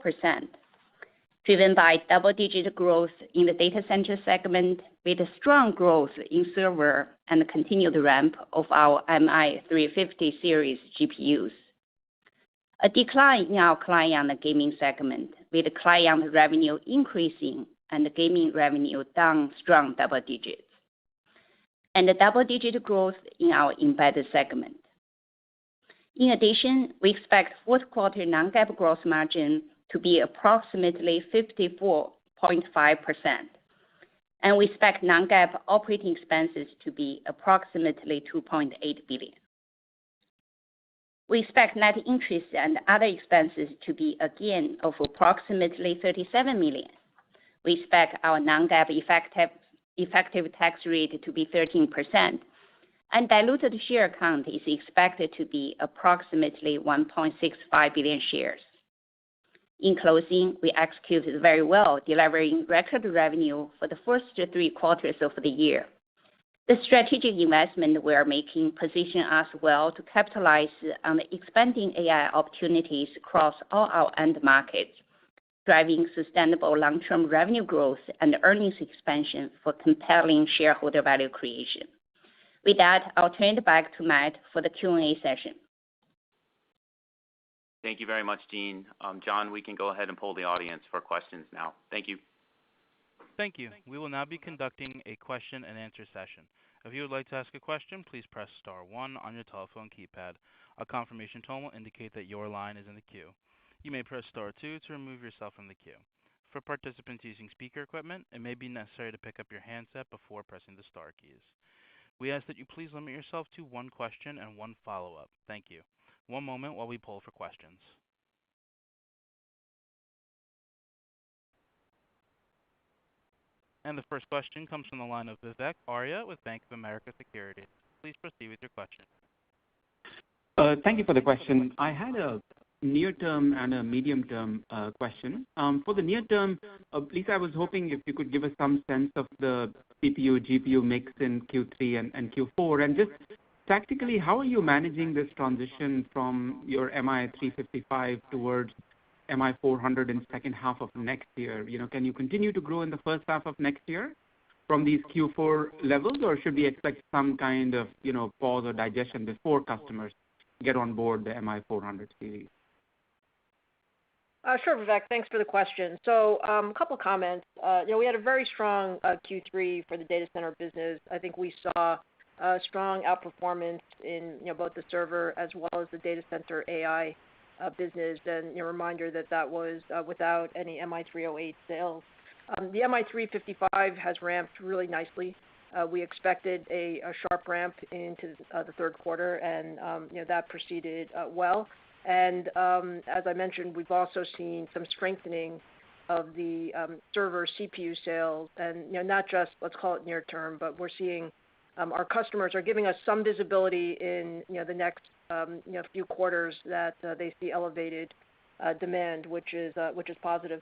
driven by double-digit growth in the data center segment, with strong growth in server and continued ramp of our MI350 series GPUs. A decline in our client and gaming segment, with client revenue increasing and gaming revenue down strong double digits, and a double-digit growth in our embedded segment. In addition, we expect fourth quarter non-GAAP gross margin to be approximately 54.5%, and we expect non-GAAP operating expenses to be approximately $2.8 billion. We expect net interest and other expenses to be a gain of approximately $37 million. We expect our non-GAAP effective tax rate to be 13%, and diluted share count is expected to be approximately 1.65 billion shares. In closing, we executed very well, delivering record revenue for the first 3 quarters of the year. The strategic investment we are making position us well to capitalize on the expanding AI opportunities across all our end markets, driving sustainable long-term revenue growth and earnings expansion for compelling shareholder value creation. With that, I'll turn it back to Matt for the Q&A session. Thank you very much, Jean. John, we can go ahead and poll the audience for questions now. Thank you. Thank you. We will now be conducting a question and answer session. If you would like to ask a question, please press star 1 on your telephone keypad. A confirmation tone will indicate that your line is in the queue. You may press star 2 to remove yourself from the queue. For participants using speaker equipment, it may be necessary to pick up your handset before pressing the star keys. We ask that you please limit yourself to 1 question and 1 follow-up. Thank you. One moment while we poll for questions. And the first question comes from the line of Vivek Arya with Bank of America Securities. Please proceed with your question. Thank you for the question. I had a near-term and a medium-term question. For the near-term, Lisa, I was hoping if you could give us some sense of the CPU, GPU mix in Q3 and Q4, and just tactically, how are you managing this transition from your MI355 towards MI400 in second half of next year? Can you continue to grow in the first half of next year from these Q4 levels, or should we expect some kind of pause or digestion before customers get on board the MI400 series? Sure, Vivek. Thanks for the question. So a couple comments. We had a very strong Q3 for the data center business. I think we saw strong outperformance in both the server as well as the data center AI business. And a reminder that was without any MI308 sales. The MI355 has ramped really nicely. We expected a sharp ramp into the third quarter, and that proceeded well. And as I mentioned, we've also seen some strengthening of the server CPU sales, and not just, let's call it near term, but we're seeing our customers are giving us some visibility in the next few quarters that they see elevated demand, which is positive.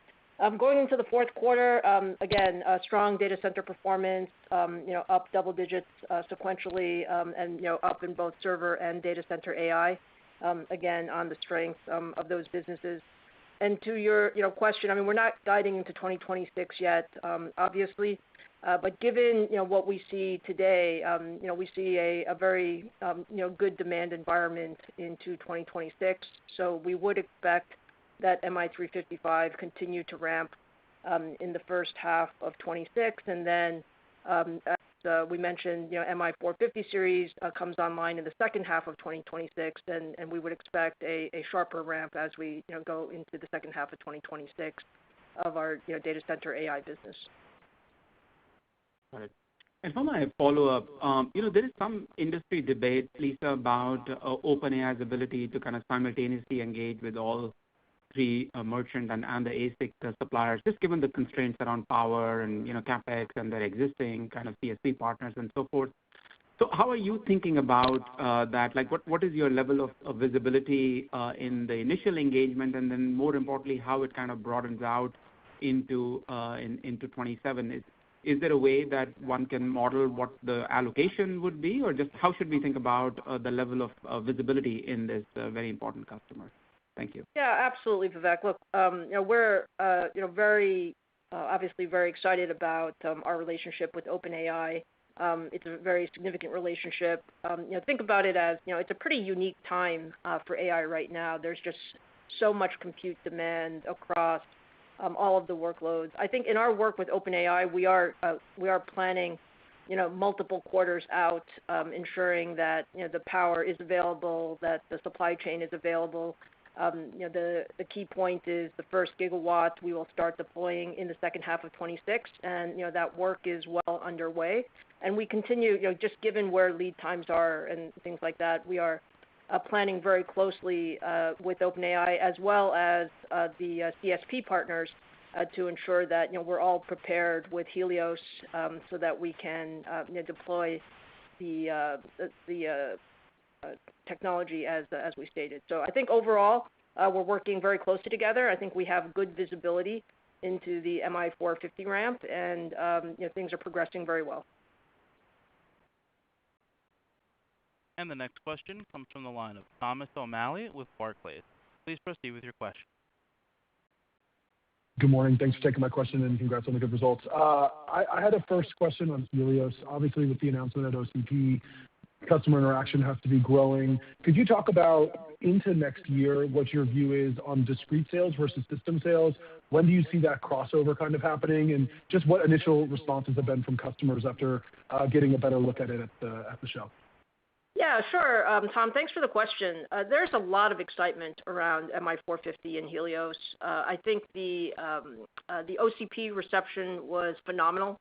Going into the fourth quarter, again, strong data center performance, up double digits sequentially, and up in both server and data center AI, again on the strength of those businesses. And to your question, I mean, we're not guiding into 2026 yet, obviously, but given what we see today, we see a very good demand environment into 2026. So we would expect that MI355 continue to ramp in the first half of 26, and then as we mentioned, MI450 series comes online in the second half of 2026, and we would expect a sharper ramp as we go into the second half of 2026 of our data center AI business. Got it. And for my follow-up, there is some industry debate, Lisa, about OpenAI's ability to kind of simultaneously engage with all 3 merchant and the ASIC suppliers, just given the constraints around power and capex and their existing kind of CSP partners and so forth. So how are you thinking about that? Like, what is your level of visibility in the initial engagement, and then more importantly, how it kind of broadens out into 27? Is there a way that one can model what the allocation would be, or just how should we think about the level of visibility in this very important customer? Thank you. Yeah, absolutely, Vivek. Look, we're very obviously very excited about our relationship with OpenAI. It's a very significant relationship. Think about it as it's a pretty unique time for AI right now. There's just so much compute demand across all of the workloads. I think in our work with OpenAI, we are planning multiple quarters out, ensuring that the power is available, that the supply chain is available. The key point is the first gigawatt we will start deploying in the second half of 26, and that work is well underway. And we continue, just given where lead times are and things like that, we are planning very closely with OpenAI as well as the CSP partners to ensure that we're all prepared with Helios so that we can deploy the technology as we stated. So I think overall we're working very closely together. I think we have good visibility into the MI450 ramp, and things are progressing very well. And the next question comes from the line of Thomas O'Malley with Barclays. Please proceed with your question. Good morning. Thanks for taking my question, and congrats on the good results. I had a first question on Helios. Obviously, with the announcement at OCP, customer interaction has to be growing. Could you talk about into next year what your view is on discrete sales versus system sales? When do you see that crossover kind of happening, and just what initial responses have been from customers after getting a better look at it at the show? Yeah, sure, Tom. Thanks for the question. There's a lot of excitement around MI450 and Helios. I think the OCP reception was phenomenal.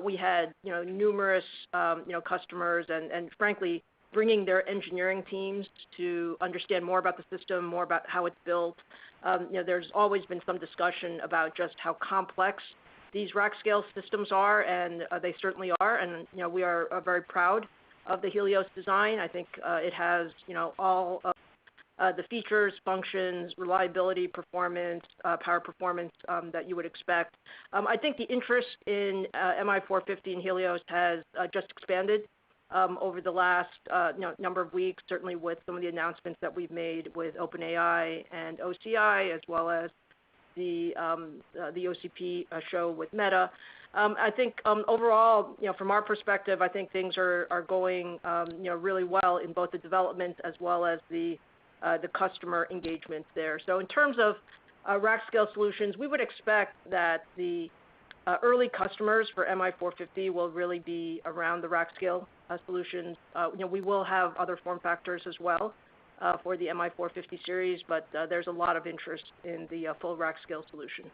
We had numerous customers and frankly bringing their engineering teams to understand more about the system, more about how it's built. There's always been some discussion about just how complex these rack scale systems are, and they certainly are. And we are very proud of the Helios design. I think it has all of the features, functions, reliability, performance, power performance that you would expect. I think the interest in MI450 and Helios has just expanded over the last number of weeks, certainly with some of the announcements that we've made with OpenAI and OCI, as well as the OCP show with Meta. I think overall, from our perspective, I think things are going really well in both the development as well as the customer engagement there. So in terms of rack scale solutions, we would expect that the early customers for MI450 will really be around the rack scale solutions. We will have other form factors as well for the MI450 series, but there's a lot of interest in the full rack scale solution.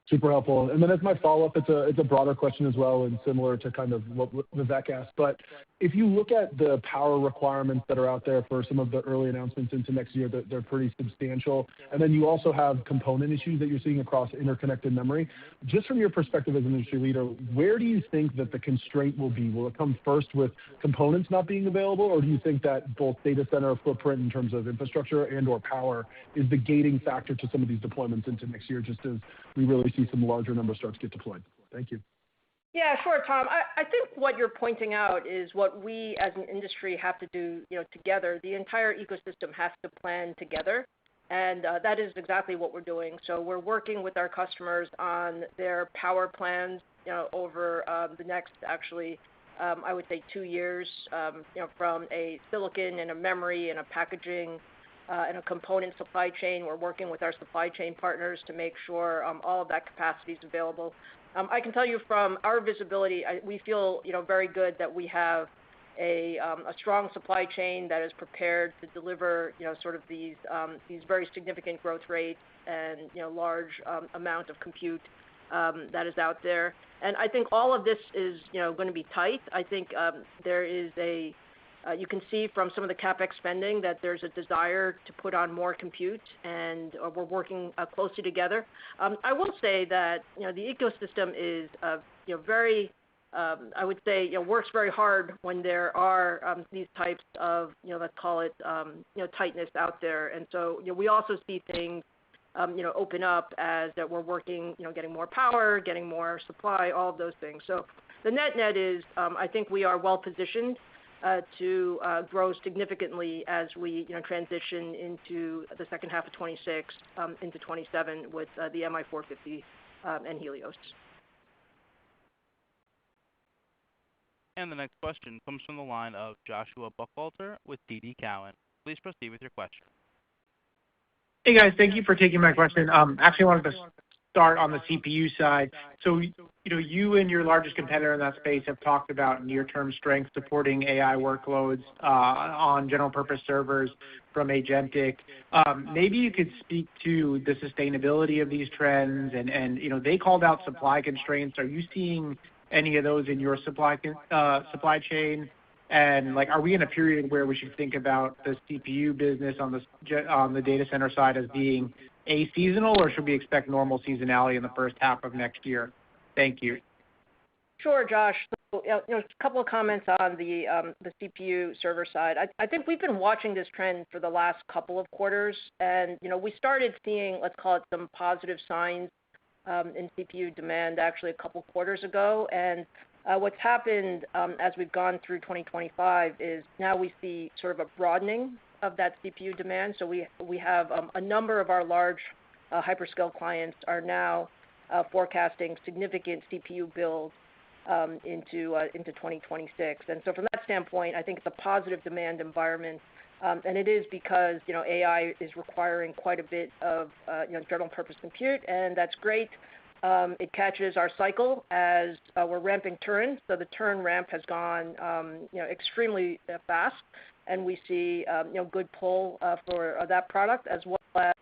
Super helpful. And then as my follow-up, it's a broader question as well, and similar to kind of what Vivek asked. But if you look at the power requirements that are out there for some of the early announcements into next year, they're pretty substantial. And then you also have component issues that you're seeing across interconnected memory. Just from your perspective as an industry leader, where do you think that the constraint will be? Will it come first with components not being available, or do you think that both data center footprint in terms of infrastructure and or power is the gating factor to some of these deployments into next year, just as we really see some larger numbers start to get deployed? Thank you. Yeah, sure, Tom. I think what you're pointing out is what we as an industry have to do, together. The entire ecosystem has to plan together, and that is exactly what we're doing. So we're working with our customers on their power plans, over the next, actually, I would say 2 years, from a silicon and a memory and a packaging and a component supply chain. We're working with our supply chain partners to make sure all of that capacity is available. I can tell you from our visibility, we feel very good that we have a strong supply chain that is prepared to deliver sort of these very significant growth rates and large amount of compute that is out there. And I think all of this is going to be tight. I think there is you can see from some of the CapEx spending that there's a desire to put on more compute, and we're working closely together. I will say that the ecosystem is very, I would say, works very hard when there are these types of let's call it tightness out there. And so we also see things open up as that we're working, getting more power, getting more supply, all of those things. So the net is I think we are well positioned to grow significantly as we transition into the second half of 26 into 27 with the MI450 and Helios. And the next question comes from the line of Joshua Buchalter with TD Cowen. Please proceed with your question. Hey guys, thank you for taking my question. Actually wanted to start on the CPU side. So, you and your largest competitor in that space have talked about near-term strength supporting AI workloads on general-purpose servers from agentic. Maybe you could speak to the sustainability of these trends, and they called out supply constraints. Are you seeing any of those in your supply chain? And are we in a period where we should think about the CPU business on the data center side as being aseasonal, or should we expect normal seasonality in the first half of next year? Thank you. Sure, Josh. A couple of comments on the CPU server side. I think we've been watching this trend for the last couple of quarters, and we started seeing, let's call it, some positive signs in CPU demand actually a couple quarters ago. And what's happened as we've gone through 2025 is now we see sort of a broadening of that CPU demand. So we have a number of our large hyperscale clients are now forecasting significant CPU builds into 2026. And so from that standpoint, I think it's a positive demand environment. And it is because AI is requiring quite a bit of general purpose compute, and that's great. It catches our cycle as we're ramping Turin, so the Turin ramp has gone extremely fast, and we see good pull for that product as well as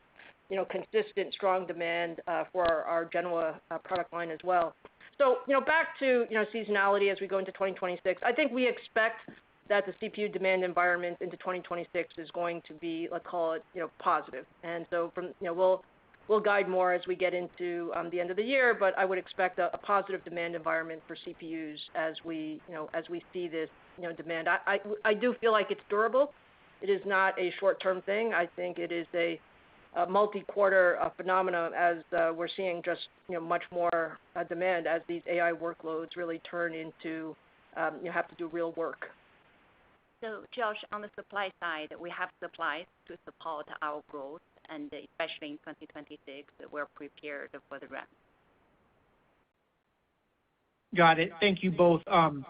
consistent strong demand for our Genoa product line as well. So back to seasonality as we go into 2026. I think we expect that the CPU demand environment into 2026 is going to be, let's call it, positive. And so we'll guide more as we get into the end of the year, but I would expect a positive demand environment for CPUs as we see this demand. I do feel like it's durable. It is not a short-term thing. I think it is a multi-quarter phenomenon as we're seeing just much more demand as these AI workloads really turn into have to do real work. So, Josh, on the supply side, we have supplies to support our growth, and especially in 2026, we're prepared for the ramp. Got it. Thank you both. And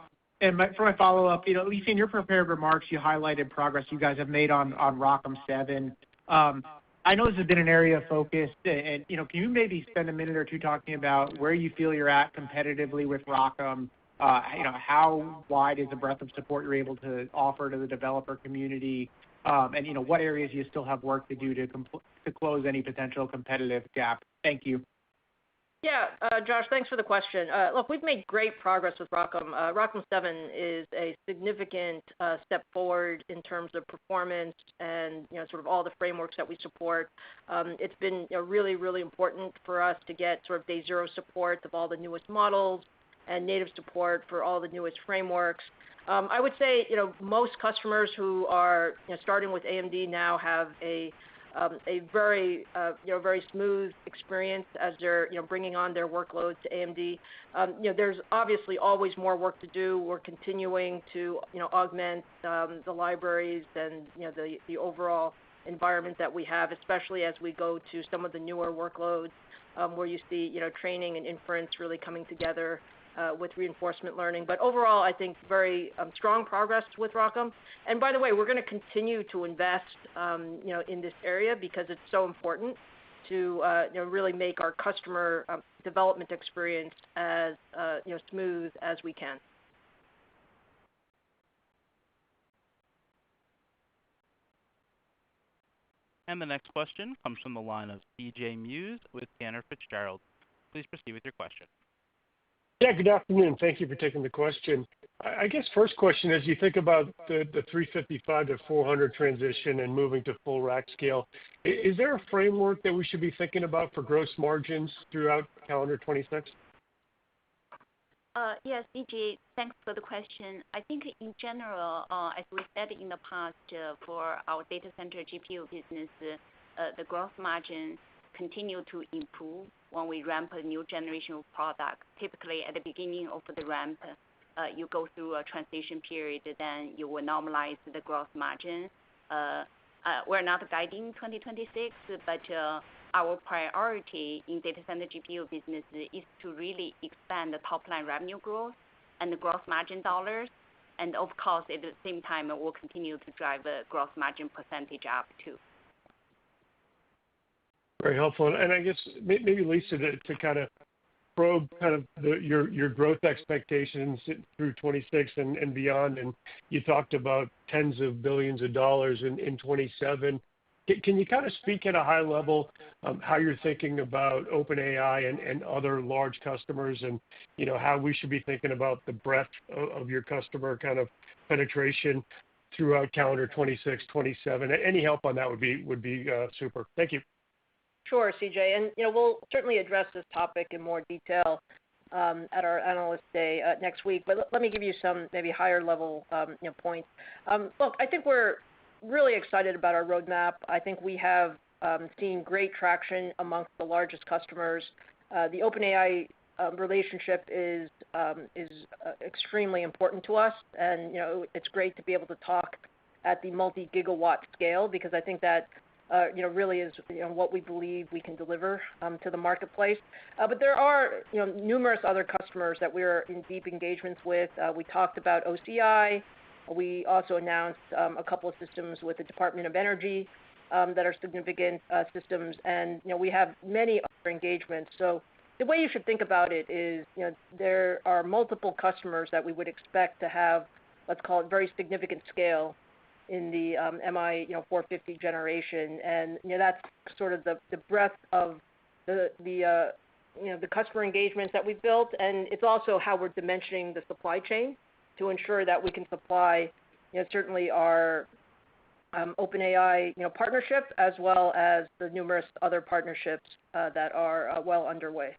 for my follow-up, Lisa, in your prepared remarks, you highlighted progress you guys have made on ROCm 7. I know this has been an area of focus, and can you maybe spend a minute or two talking about where you feel you're at competitively with ROCm? How wide is the breadth of support you're able to offer to the developer community, and what areas you still have work to do to close any potential competitive gap? Thank you. Yeah, Josh, thanks for the question. Look, we've made great progress with ROCm. ROCm 7 is a significant step forward in terms of performance and sort of all the frameworks that we support. It's been really, really important for us to get sort of day zero support of all the newest models and native support for all the newest frameworks. I would say most customers who are starting with AMD now have a very very smooth experience as they're bringing on their workloads to AMD. There's obviously always more work to do. We're continuing to augment the libraries and the overall environment that we have, especially as we go to some of the newer workloads where you see training and inference really coming together with reinforcement learning. But overall, I think very strong progress with ROCm. And by the way, we're going to continue to invest in this area because it's so important to really make our customer development experience as smooth as we can. And the next question comes from the line of C.J. Muse with Cantor Fitzgerald. Please proceed with your question. Yeah, good afternoon. Thank you for taking the question. I guess first question, as you think about the 355 to 400 transition and moving to full rack scale, is there a framework that we should be thinking about for gross margins throughout calendar 26? Yes, CJ, thanks for the question. I think in general, as we said in the past, for our data center GPU business, the gross margin continue to improve when we ramp a new generation of product. Typically, at the beginning of the ramp, you go through a transition period, then you will normalize the gross margin. We're not guiding 2026, but our priority in data center GPU business is to really expand the top line revenue growth and the gross margin dollars. And of course, at the same time, we'll continue to drive the gross margin percentage up too. Very helpful. And I guess maybe Lisa to kind of probe kind of your growth expectations through 26 and beyond. And you talked about tens of billions of dollars in 27. Can you kind of speak at a high level how you're thinking about OpenAI and other large customers and how we should be thinking about the breadth of your customer kind of penetration throughout calendar 26, 27? Any help on that would be super. Thank you. Sure, CJ, and we'll certainly address this topic in more detail at our Analyst Day next week. But let me give you some maybe higher level points. Look, I think we're really excited about our roadmap. I think we have seen great traction amongst the largest customers. The OpenAI relationship is extremely important to us, and it's great to be able to talk at the multi-gigawatt scale, because I think that really is what we believe we can deliver to the marketplace. But there are numerous other customers that we're in deep engagements with. We talked about OCI. We also announced a couple of systems with the Department of Energy that are significant systems, and we have many other engagements. So the way you should think about it is, there are multiple customers that we would expect to have, let's call it, very significant scale in the MI 450 generation, and that's sort of the breadth of the customer engagements that we've built, and it's also how we're dimensioning the supply chain to ensure that we can supply certainly our OpenAI partnership, as well as the numerous other partnerships that are well underway.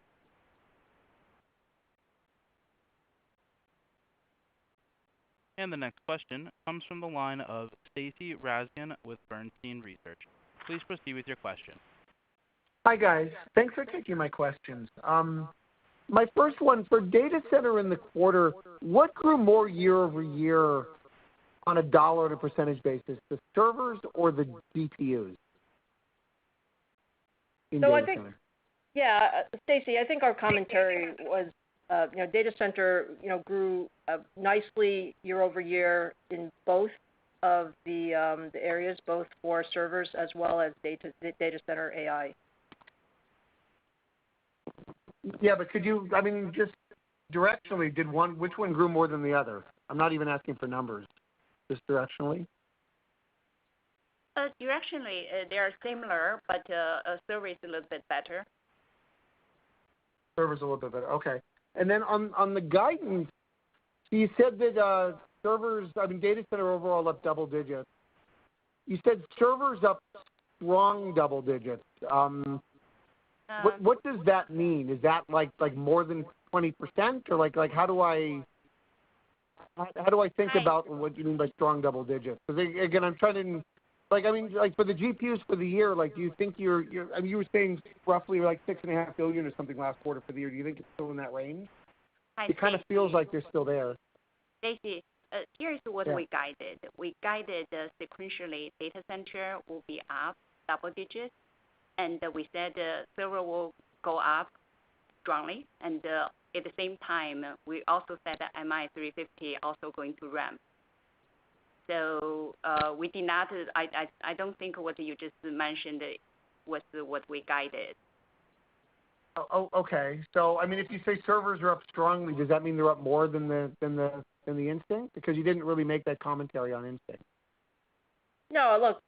And the next question comes from the line of Stacy Rasgon with Bernstein Research. Please proceed with your question. Hi, guys. Thanks for taking my questions. My first one, for data center in the quarter, what grew more year over year on a dollar to percentage basis, the servers or the GPUs in data center? Yeah, Stacy, I think our commentary was, data center, grew nicely year over year in both of the areas, both for servers as well as data center AI. Yeah, but could you, just directionally, which one grew more than the other? I'm not even asking for numbers, just directionally. Directionally, they are similar, but server is a little bit better. Server's a little bit better. Okay. And then on the guidance, you said that servers, data center overall up double digits. You said servers up strong double digits. What does that mean? Is that like more than 20%, or like how do I think about what you mean by strong double digits? Because again, I'm trying to for the GPUs for the year, do you think you were saying roughly like $6.5 billion or something last quarter for the year. Do you think it's still in that range? It kind of feels like they're still there. Stacy, here's what we guided. We guided sequentially data center will be up double digits, and we said server will go up strongly, and at the same time, we also said that MI 350 also going to ramp. So we did not. I don't think what you just mentioned was what we guided. Oh, okay. So if you say servers are up strongly, does that mean they're up more than the Instinct? Because you didn't really make that commentary on Instinct. No, look,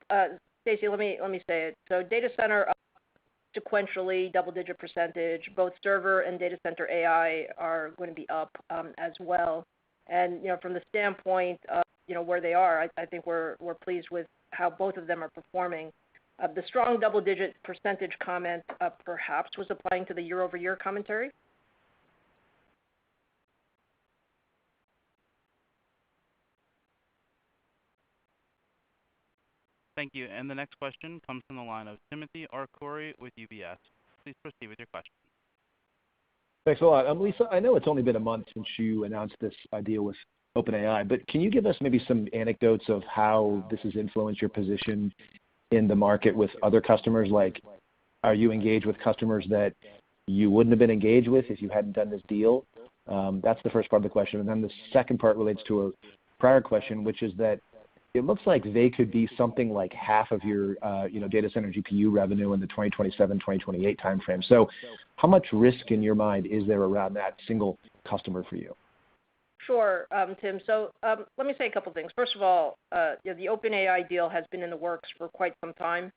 Stacy, let me say it. So data center up sequentially double-digit percentage. Both server and data center AI are going to be up as well. And from the standpoint of where they are, I think we're pleased with how both of them are performing. The strong double-digit percentage comment perhaps was applying to the year-over-year commentary. Thank you. And the next question comes from the line of Timothy Arcuri with UBS. Please proceed with your question. Thanks a lot. Lisa, I know it's only been a month since you announced this deal with OpenAI, but can you give us maybe some anecdotes of how this has influenced your position in the market with other customers? Like, are you engaged with customers that you wouldn't have been engaged with if you hadn't done this deal? That's the first part of the question. And then the second part relates to a prior question, which is that it looks like they could be something like half of your data center GPU revenue in the 2027-2028 timeframe. So how much risk in your mind is there around that single customer for you? Sure, Tim. So let me say a couple things. First of all, the OpenAI deal has been in the works for quite some time.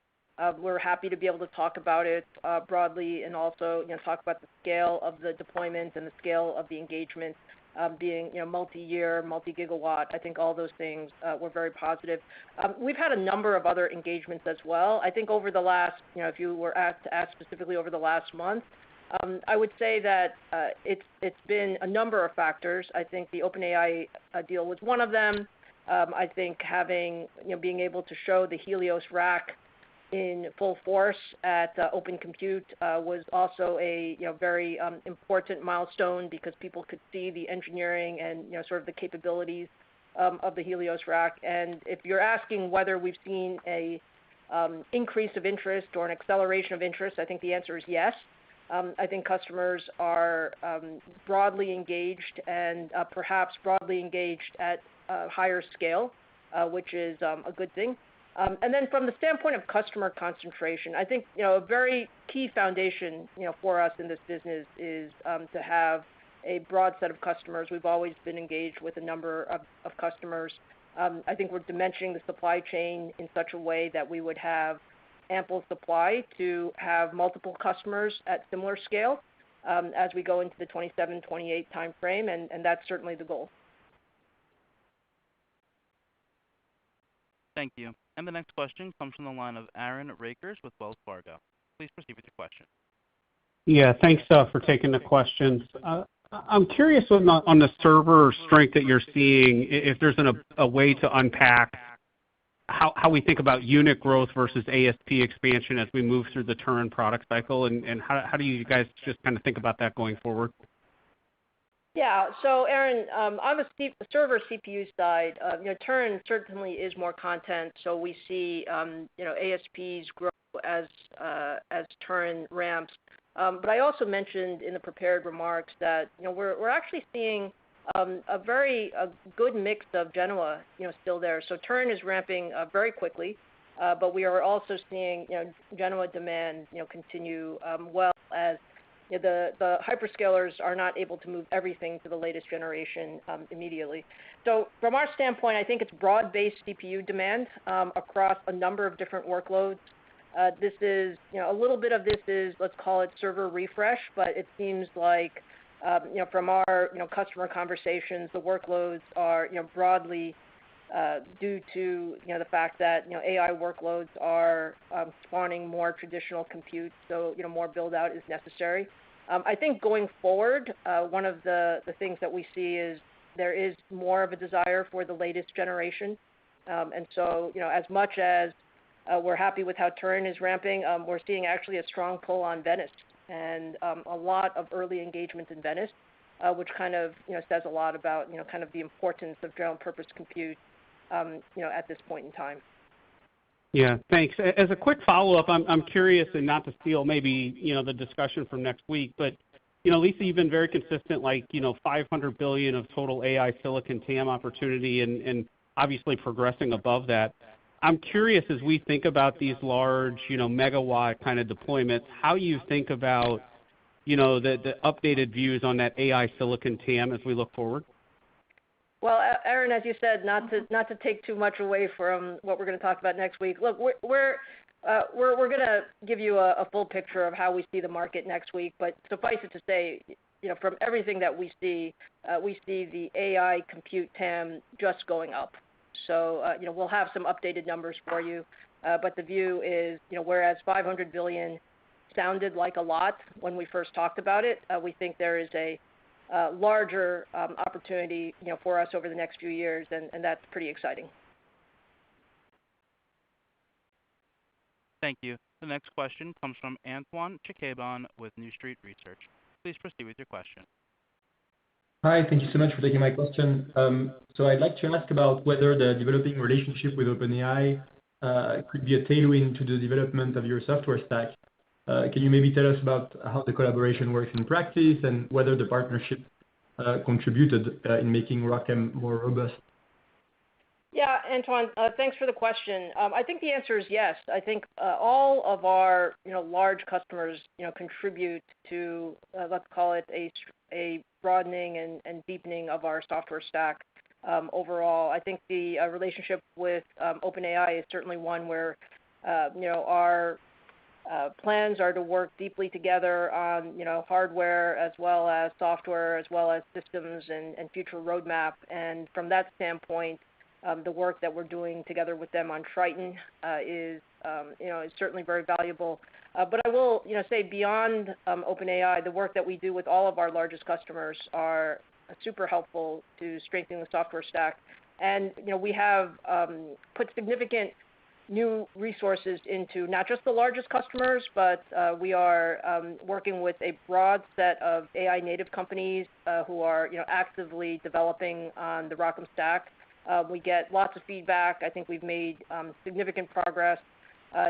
We're happy to be able to talk about it broadly, and also talk about the scale of the deployment and the scale of the engagement being multi-year, multi-gigawatt. I think all those things were very positive. We've had a number of other engagements as well. I think over the last, if you were asked to ask specifically over the last month, I would say that it's been a number of factors. I think the OpenAI deal was one of them. I think being able to show the Helios rack in full force at Open Compute was also a very important milestone because people could see the engineering and sort of the capabilities of the Helios rack. And if you're asking whether we've seen a increase of interest or an acceleration of interest, I think the answer is yes. I think customers are broadly engaged and perhaps broadly engaged at higher scale, which is a good thing. And then from the standpoint of customer concentration, I think a very key foundation for us in this business is to have a broad set of customers. We've always been engaged with a number of customers. I think we're dimensioning the supply chain in such a way that we would have ample supply to have multiple customers at similar scale as we go into the 27-28 timeframe, and that's certainly the goal. Thank you. And the next question comes from the line of Aaron Rakers with Wells Fargo. Please proceed with your question. Yeah, thanks for taking the questions. I'm curious on the server strength that you're seeing, if there's a way to unpack how we think about unit growth versus ASP expansion as we move through the Turin product cycle, and how do you guys just kind of think about that going forward? Yeah. So, Aaron, on the server CPU side, Turin certainly is more content, so we see ASPs grow as Turin ramps. But I also mentioned in the prepared remarks that we're actually seeing a good mix of Genoa still there. So Turin is ramping very quickly, but we are also seeing Genoa demand continue well as the hyperscalers are not able to move everything to the latest generation immediately. So from our standpoint, I think it's broad-based CPU demand across a number of different workloads. This is a little bit of this is, let's call it server refresh, but it seems like from our customer conversations, the workloads are broadly due to the fact that AI workloads are spawning more traditional compute, so more build out is necessary. I think going forward, one of the things that we see is there is more of a desire for the latest generation, and so as much as we're happy with how Turin is ramping, we're seeing actually a strong pull on Venice and a lot of early engagement in Venice, which kind of says a lot about kind of the importance of general purpose compute at this point in time. Yeah, thanks. As a quick follow-up, I'm curious, and not to steal maybe the discussion from next week, but Lisa, you've been very consistent, like $500 billion of total AI silicon TAM opportunity, and obviously progressing above that. I'm curious, as we think about these large megawatt kind of deployments, how you think about the updated views on that AI silicon TAM as we look forward. Well, Aaron, as you said, not to take too much away from what we're going to talk about next week. Look, we're going to give you a full picture of how we see the market next week. But suffice it to say, from everything that we see the AI compute TAM just going up. So we'll have some updated numbers for you. But the view is, whereas 500 billion sounded like a lot when we first talked about it, we think there is a larger opportunity for us over the next few years, and that's pretty exciting. Thank you. The next question comes from Antoine Chkaiban with New Street Research. Please proceed with your question. Hi, thank you so much for taking my question. So I'd like to ask about whether the developing relationship with OpenAI could be a tailwind to the development of your software stack. Can you maybe tell us about how the collaboration works in practice and whether the partnership contributed in making ROCm more robust? Yeah, Antoine, thanks for the question. I think the answer is yes. I think all of our large customers contribute to let's call it a broadening and deepening of our software stack overall. I think the relationship with OpenAI is certainly one where our plans are to work deeply together on hardware as well as software as well as systems and future roadmap. And from that standpoint, the work that we're doing together with them on Triton is certainly very valuable. But I will, say beyond OpenAI, the work that we do with all of our largest customers are super helpful to strengthen the software stack. And we have put significant new resources into not just the largest customers, but we are working with a broad set of AI native companies who are actively developing on the ROCm stack. We get lots of feedback. I think we've made significant progress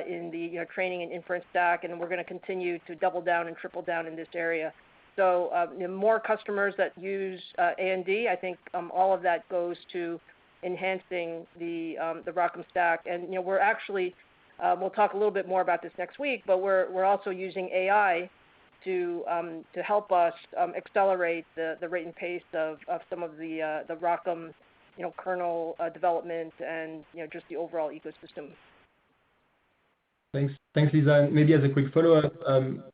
in the training and inference stack, and we're going to continue to double down and triple down in this area. So more customers that use AMD, I think all of that goes to enhancing the ROCm stack. And we're actually, we'll talk a little bit more about this next week, but we're also using AI to help us accelerate the rate and pace of some of the ROCm kernel development and just the overall ecosystem. Thanks, Lisa. And maybe as a quick follow-up,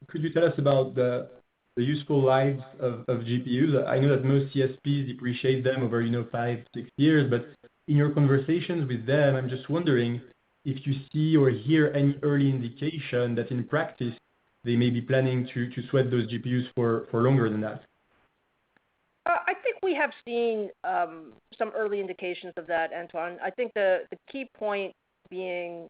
could you tell us about the useful lives of GPUs? I know that most CSPs depreciate them over 5-6 years, but in your conversations with them, I'm just wondering if you see or hear any early indication that in practice they may be planning to sweat those GPUs for longer than that. I think we have seen some early indications of that, Antoine. I think the key point being,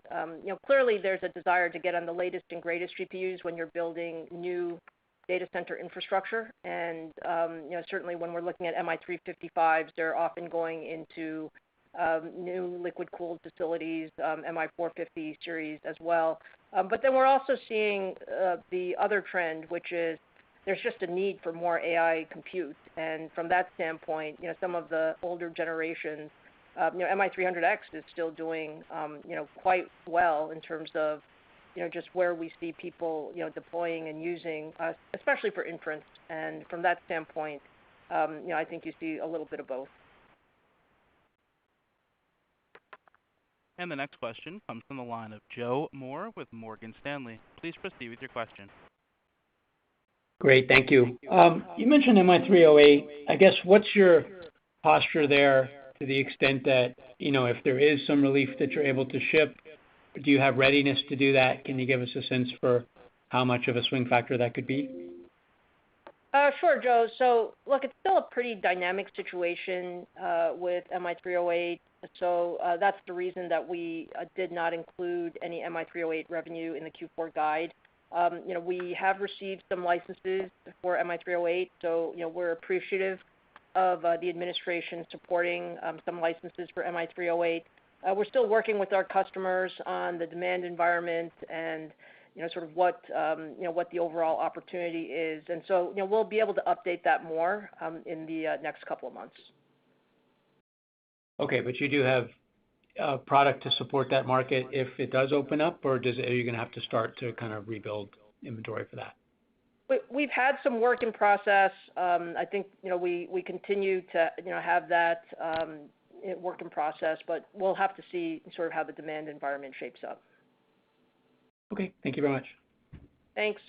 clearly there's a desire to get on the latest and greatest GPUs when you're building new data center infrastructure. And, certainly when we're looking at MI355s, they're often going into new liquid-cooled facilities, MI450 series as well. But then we're also seeing the other trend, which is there's just a need for more AI compute. And from that standpoint, some of the older generations, MI300X is still doing, quite well in terms of, just where we see people, deploying and using, especially for inference. And from that standpoint, I think you see a little bit of both. And the next question comes from the line of Joe Moore with Morgan Stanley. Please proceed with your question. Great, thank you. You mentioned MI308. I guess what's your posture there to the extent that, if there is some relief that you're able to ship, do you have readiness to do that? Can you give us a sense for how much of a swing factor that could be? Sure, Joe. So, look, it's still a pretty dynamic situation with MI308. So that's the reason that we did not include any MI308 revenue in the Q4 guide. We have received some licenses for MI308, so we're appreciative of the administration supporting some licenses for MI308. We're still working with our customers on the demand environment and sort of what the overall opportunity is, and so we'll be able to update that more in the next couple of months. Okay, but you do have a product to support that market if it does open up, or are you going to have to start to kind of rebuild inventory for that? We've had some work in process. I think we continue to have that work in process, but we'll have to see sort of how the demand environment shapes up. Okay, thank you very much. Thanks.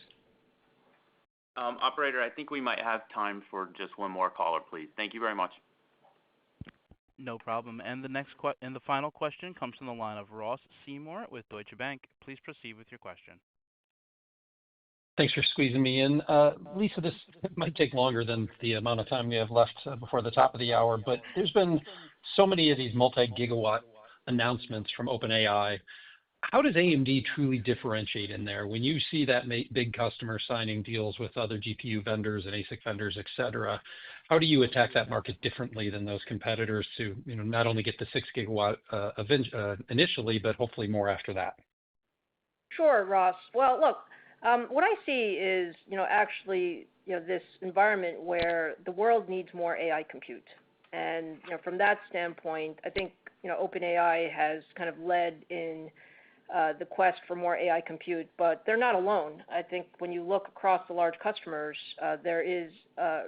Operator, I think we might have time for just one more caller, please. Thank you very much. No problem. And the final question comes from the line of Ross Seymore with Deutsche Bank. Please proceed with your question. Thanks for squeezing me in. Lisa, this might take longer than the amount of time we have left before the top of the hour, but there's been so many of these multi-gigawatt announcements from OpenAI. How does AMD truly differentiate in there? When you see that big customer signing deals with other GPU vendors and ASIC vendors, et cetera, how do you attack that market differently than those competitors to not only get the 6 gigawatt initially, but hopefully more after that? Sure, Ross. Well, look, what I see is, actually, this environment where the world needs more AI compute. And, from that standpoint, I think, OpenAI has kind of led in the quest for more AI compute, but they're not alone. I think when you look across the large customers, there is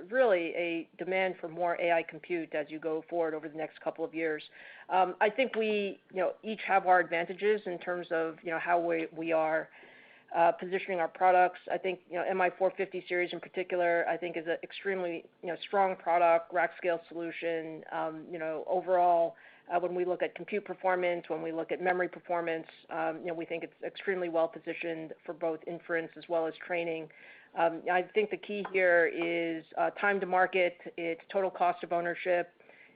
really a demand for more AI compute as you go forward over the next couple of years. I think we, each have our advantages in terms of, how we are positioning our products. I think, MI450 series in particular, I think is an extremely, strong product, rack scale solution, overall When we look at compute performance, when we look at memory performance, we think it's extremely well positioned for both inference as well as training. I think the key here is time to market, it's total cost of ownership,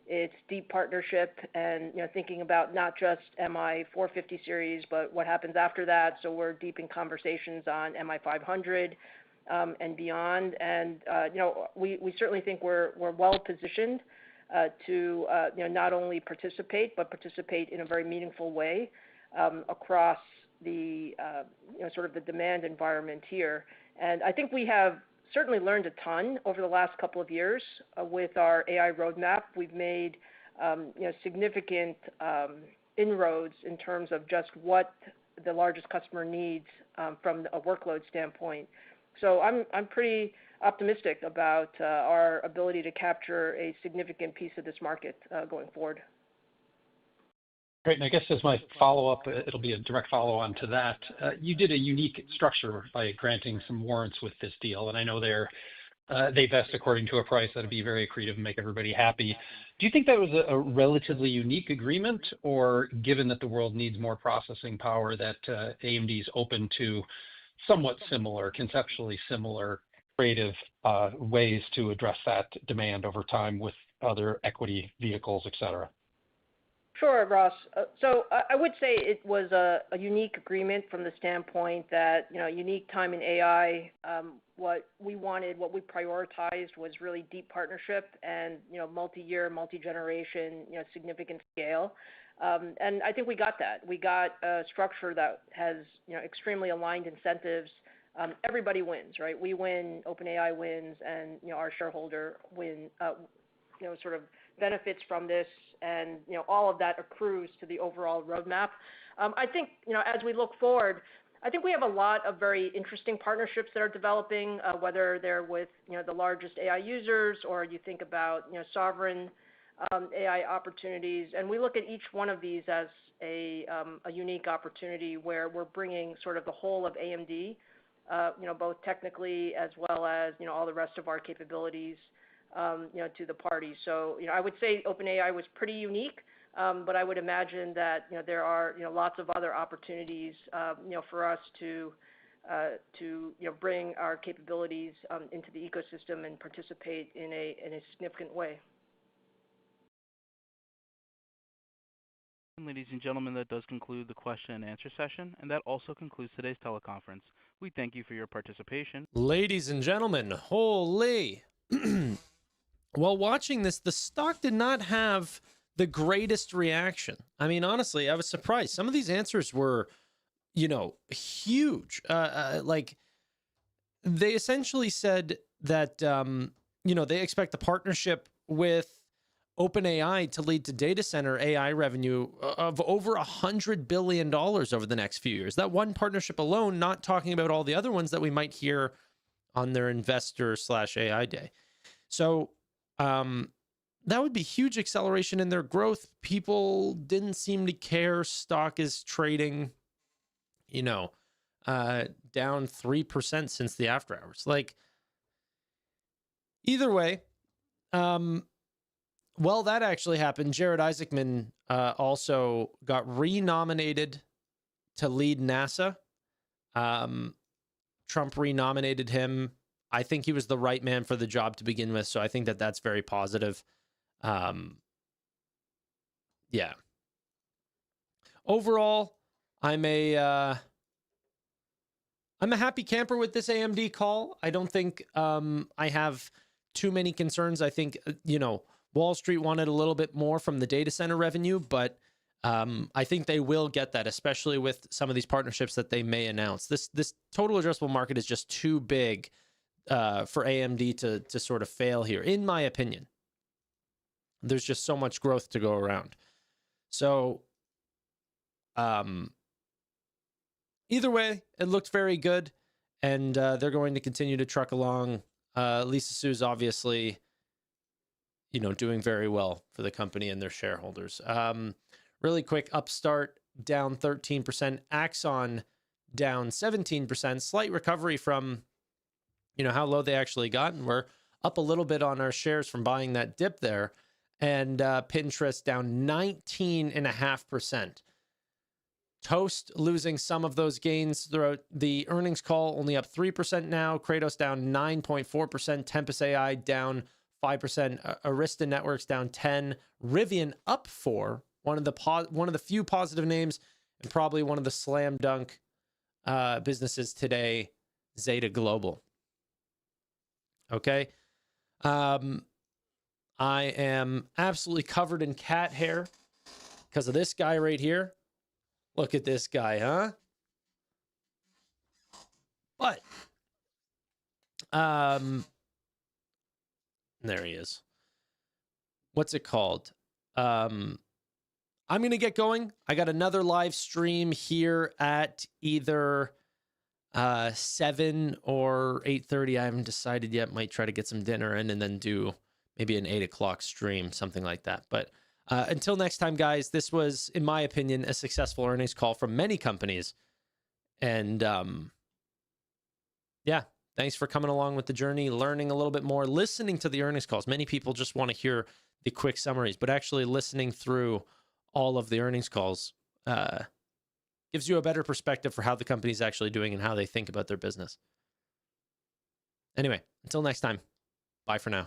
it's deep partnership, and thinking about not just MI 450 series, but what happens after that. So we're deep in conversations on MI 500 and beyond. And we certainly think we're well positioned to not only participate, but participate in a very meaningful way across the sort of the demand environment here. And I think we have certainly learned a ton over the last couple of years with our AI roadmap. We've made significant inroads in terms of just what the largest customer needs from a workload standpoint. So I'm pretty optimistic about our ability to capture a significant piece of this market going forward. Great. And I guess as my follow-up, it'll be a direct follow-on to that. You did a unique structure by granting some warrants with this deal, and I know they vest according to a price that'd be very accretive and make everybody happy. Do you think that was a relatively unique agreement, or given that the world needs more processing power, that AMD is open to somewhat similar, conceptually similar, creative ways to address that demand over time with other equity vehicles, et cetera? Sure, Ross. So I would say it was a unique agreement from the standpoint that, unique time in AI, what we wanted, what we prioritized was really deep partnership and, multi-year, multi-generation, significant scale. And I think we got that. We got a structure that has, extremely aligned incentives. Everybody wins, right? We win, OpenAI wins, and, our shareholder win, sort of benefits from this, and all of that accrues to the overall roadmap. I think as we look forward, I think we have a lot of very interesting partnerships that are developing, whether they're with the largest AI users, or you think about sovereign AI opportunities, and we look at each one of these as a unique opportunity where we're bringing sort of the whole of AMD, both technically as well as all the rest of our capabilities, to the party. So, I would say OpenAI was pretty unique, but I would imagine that, there are, lots of other opportunities, for us to bring our capabilities into the ecosystem and participate in a significant way. Ladies and gentlemen, that does conclude the question and answer session, and that also concludes today's teleconference. We thank you for your participation. Ladies and gentlemen, holy. While watching this, the stock did not have the greatest reaction. I mean, honestly, I was surprised. Some of these answers were, huge. Like, they essentially said that, they expect the partnership with OpenAI to lead to data center AI revenue of over $100 billion over the next few years. That one partnership alone, not talking about all the other ones that we might hear on their investor/AI day. So, that would be huge acceleration in their growth. People didn't seem to care. Stock is trading, down 3% since the after hours. Like, either way, well, that actually happened. Jared Isaacman also got renominated to lead NASA. Trump renominated him. I think he was the right man for the job to begin with, so I think that that's very positive. Yeah. Overall, I'm a happy camper with this AMD call. I don't think I have too many concerns. I think Wall Street wanted a little bit more from the data center revenue, but I think they will get that, especially with some of these partnerships that they may announce. This total addressable market is just too big for AMD to sort of fail here, in my opinion. There's just so much growth to go around. So, either way, it looked very good, and they're going to continue to truck along. Lisa Su's obviously, doing very well for the company and their shareholders. Really quick, Upstart down 13%, Axon down 17%, slight recovery from how low they actually got, and we're up a little bit on our shares from buying that dip there. and Pinterest down 19.5%. Toast losing some of those gains throughout the earnings call, only up 3% now. Kratos down 9.4%. Tempest AI down 5%. Arista Networks down 10%. Rivian up 4%. One of the few positive names, and probably one of the slam dunk businesses today, Zeta Global. Okay. I am absolutely covered in cat hair because of this guy right here. Look at this guy, huh? But, there he is. What's it called? I'm going to get going. I got another live stream here at either 7 or 8:30. I haven't decided yet. Might try to get some dinner in and then do maybe an 8 o'clock stream, something like that. But until next time, guys, this was, in my opinion, a successful earnings call from many companies. And yeah, thanks for coming along with the journey, learning a little bit more, listening to the earnings calls. Many people just want to hear the quick summaries, but actually listening through all of the earnings calls gives you a better perspective for how the company's actually doing and how they think about their business. Anyway, until next time, bye for now.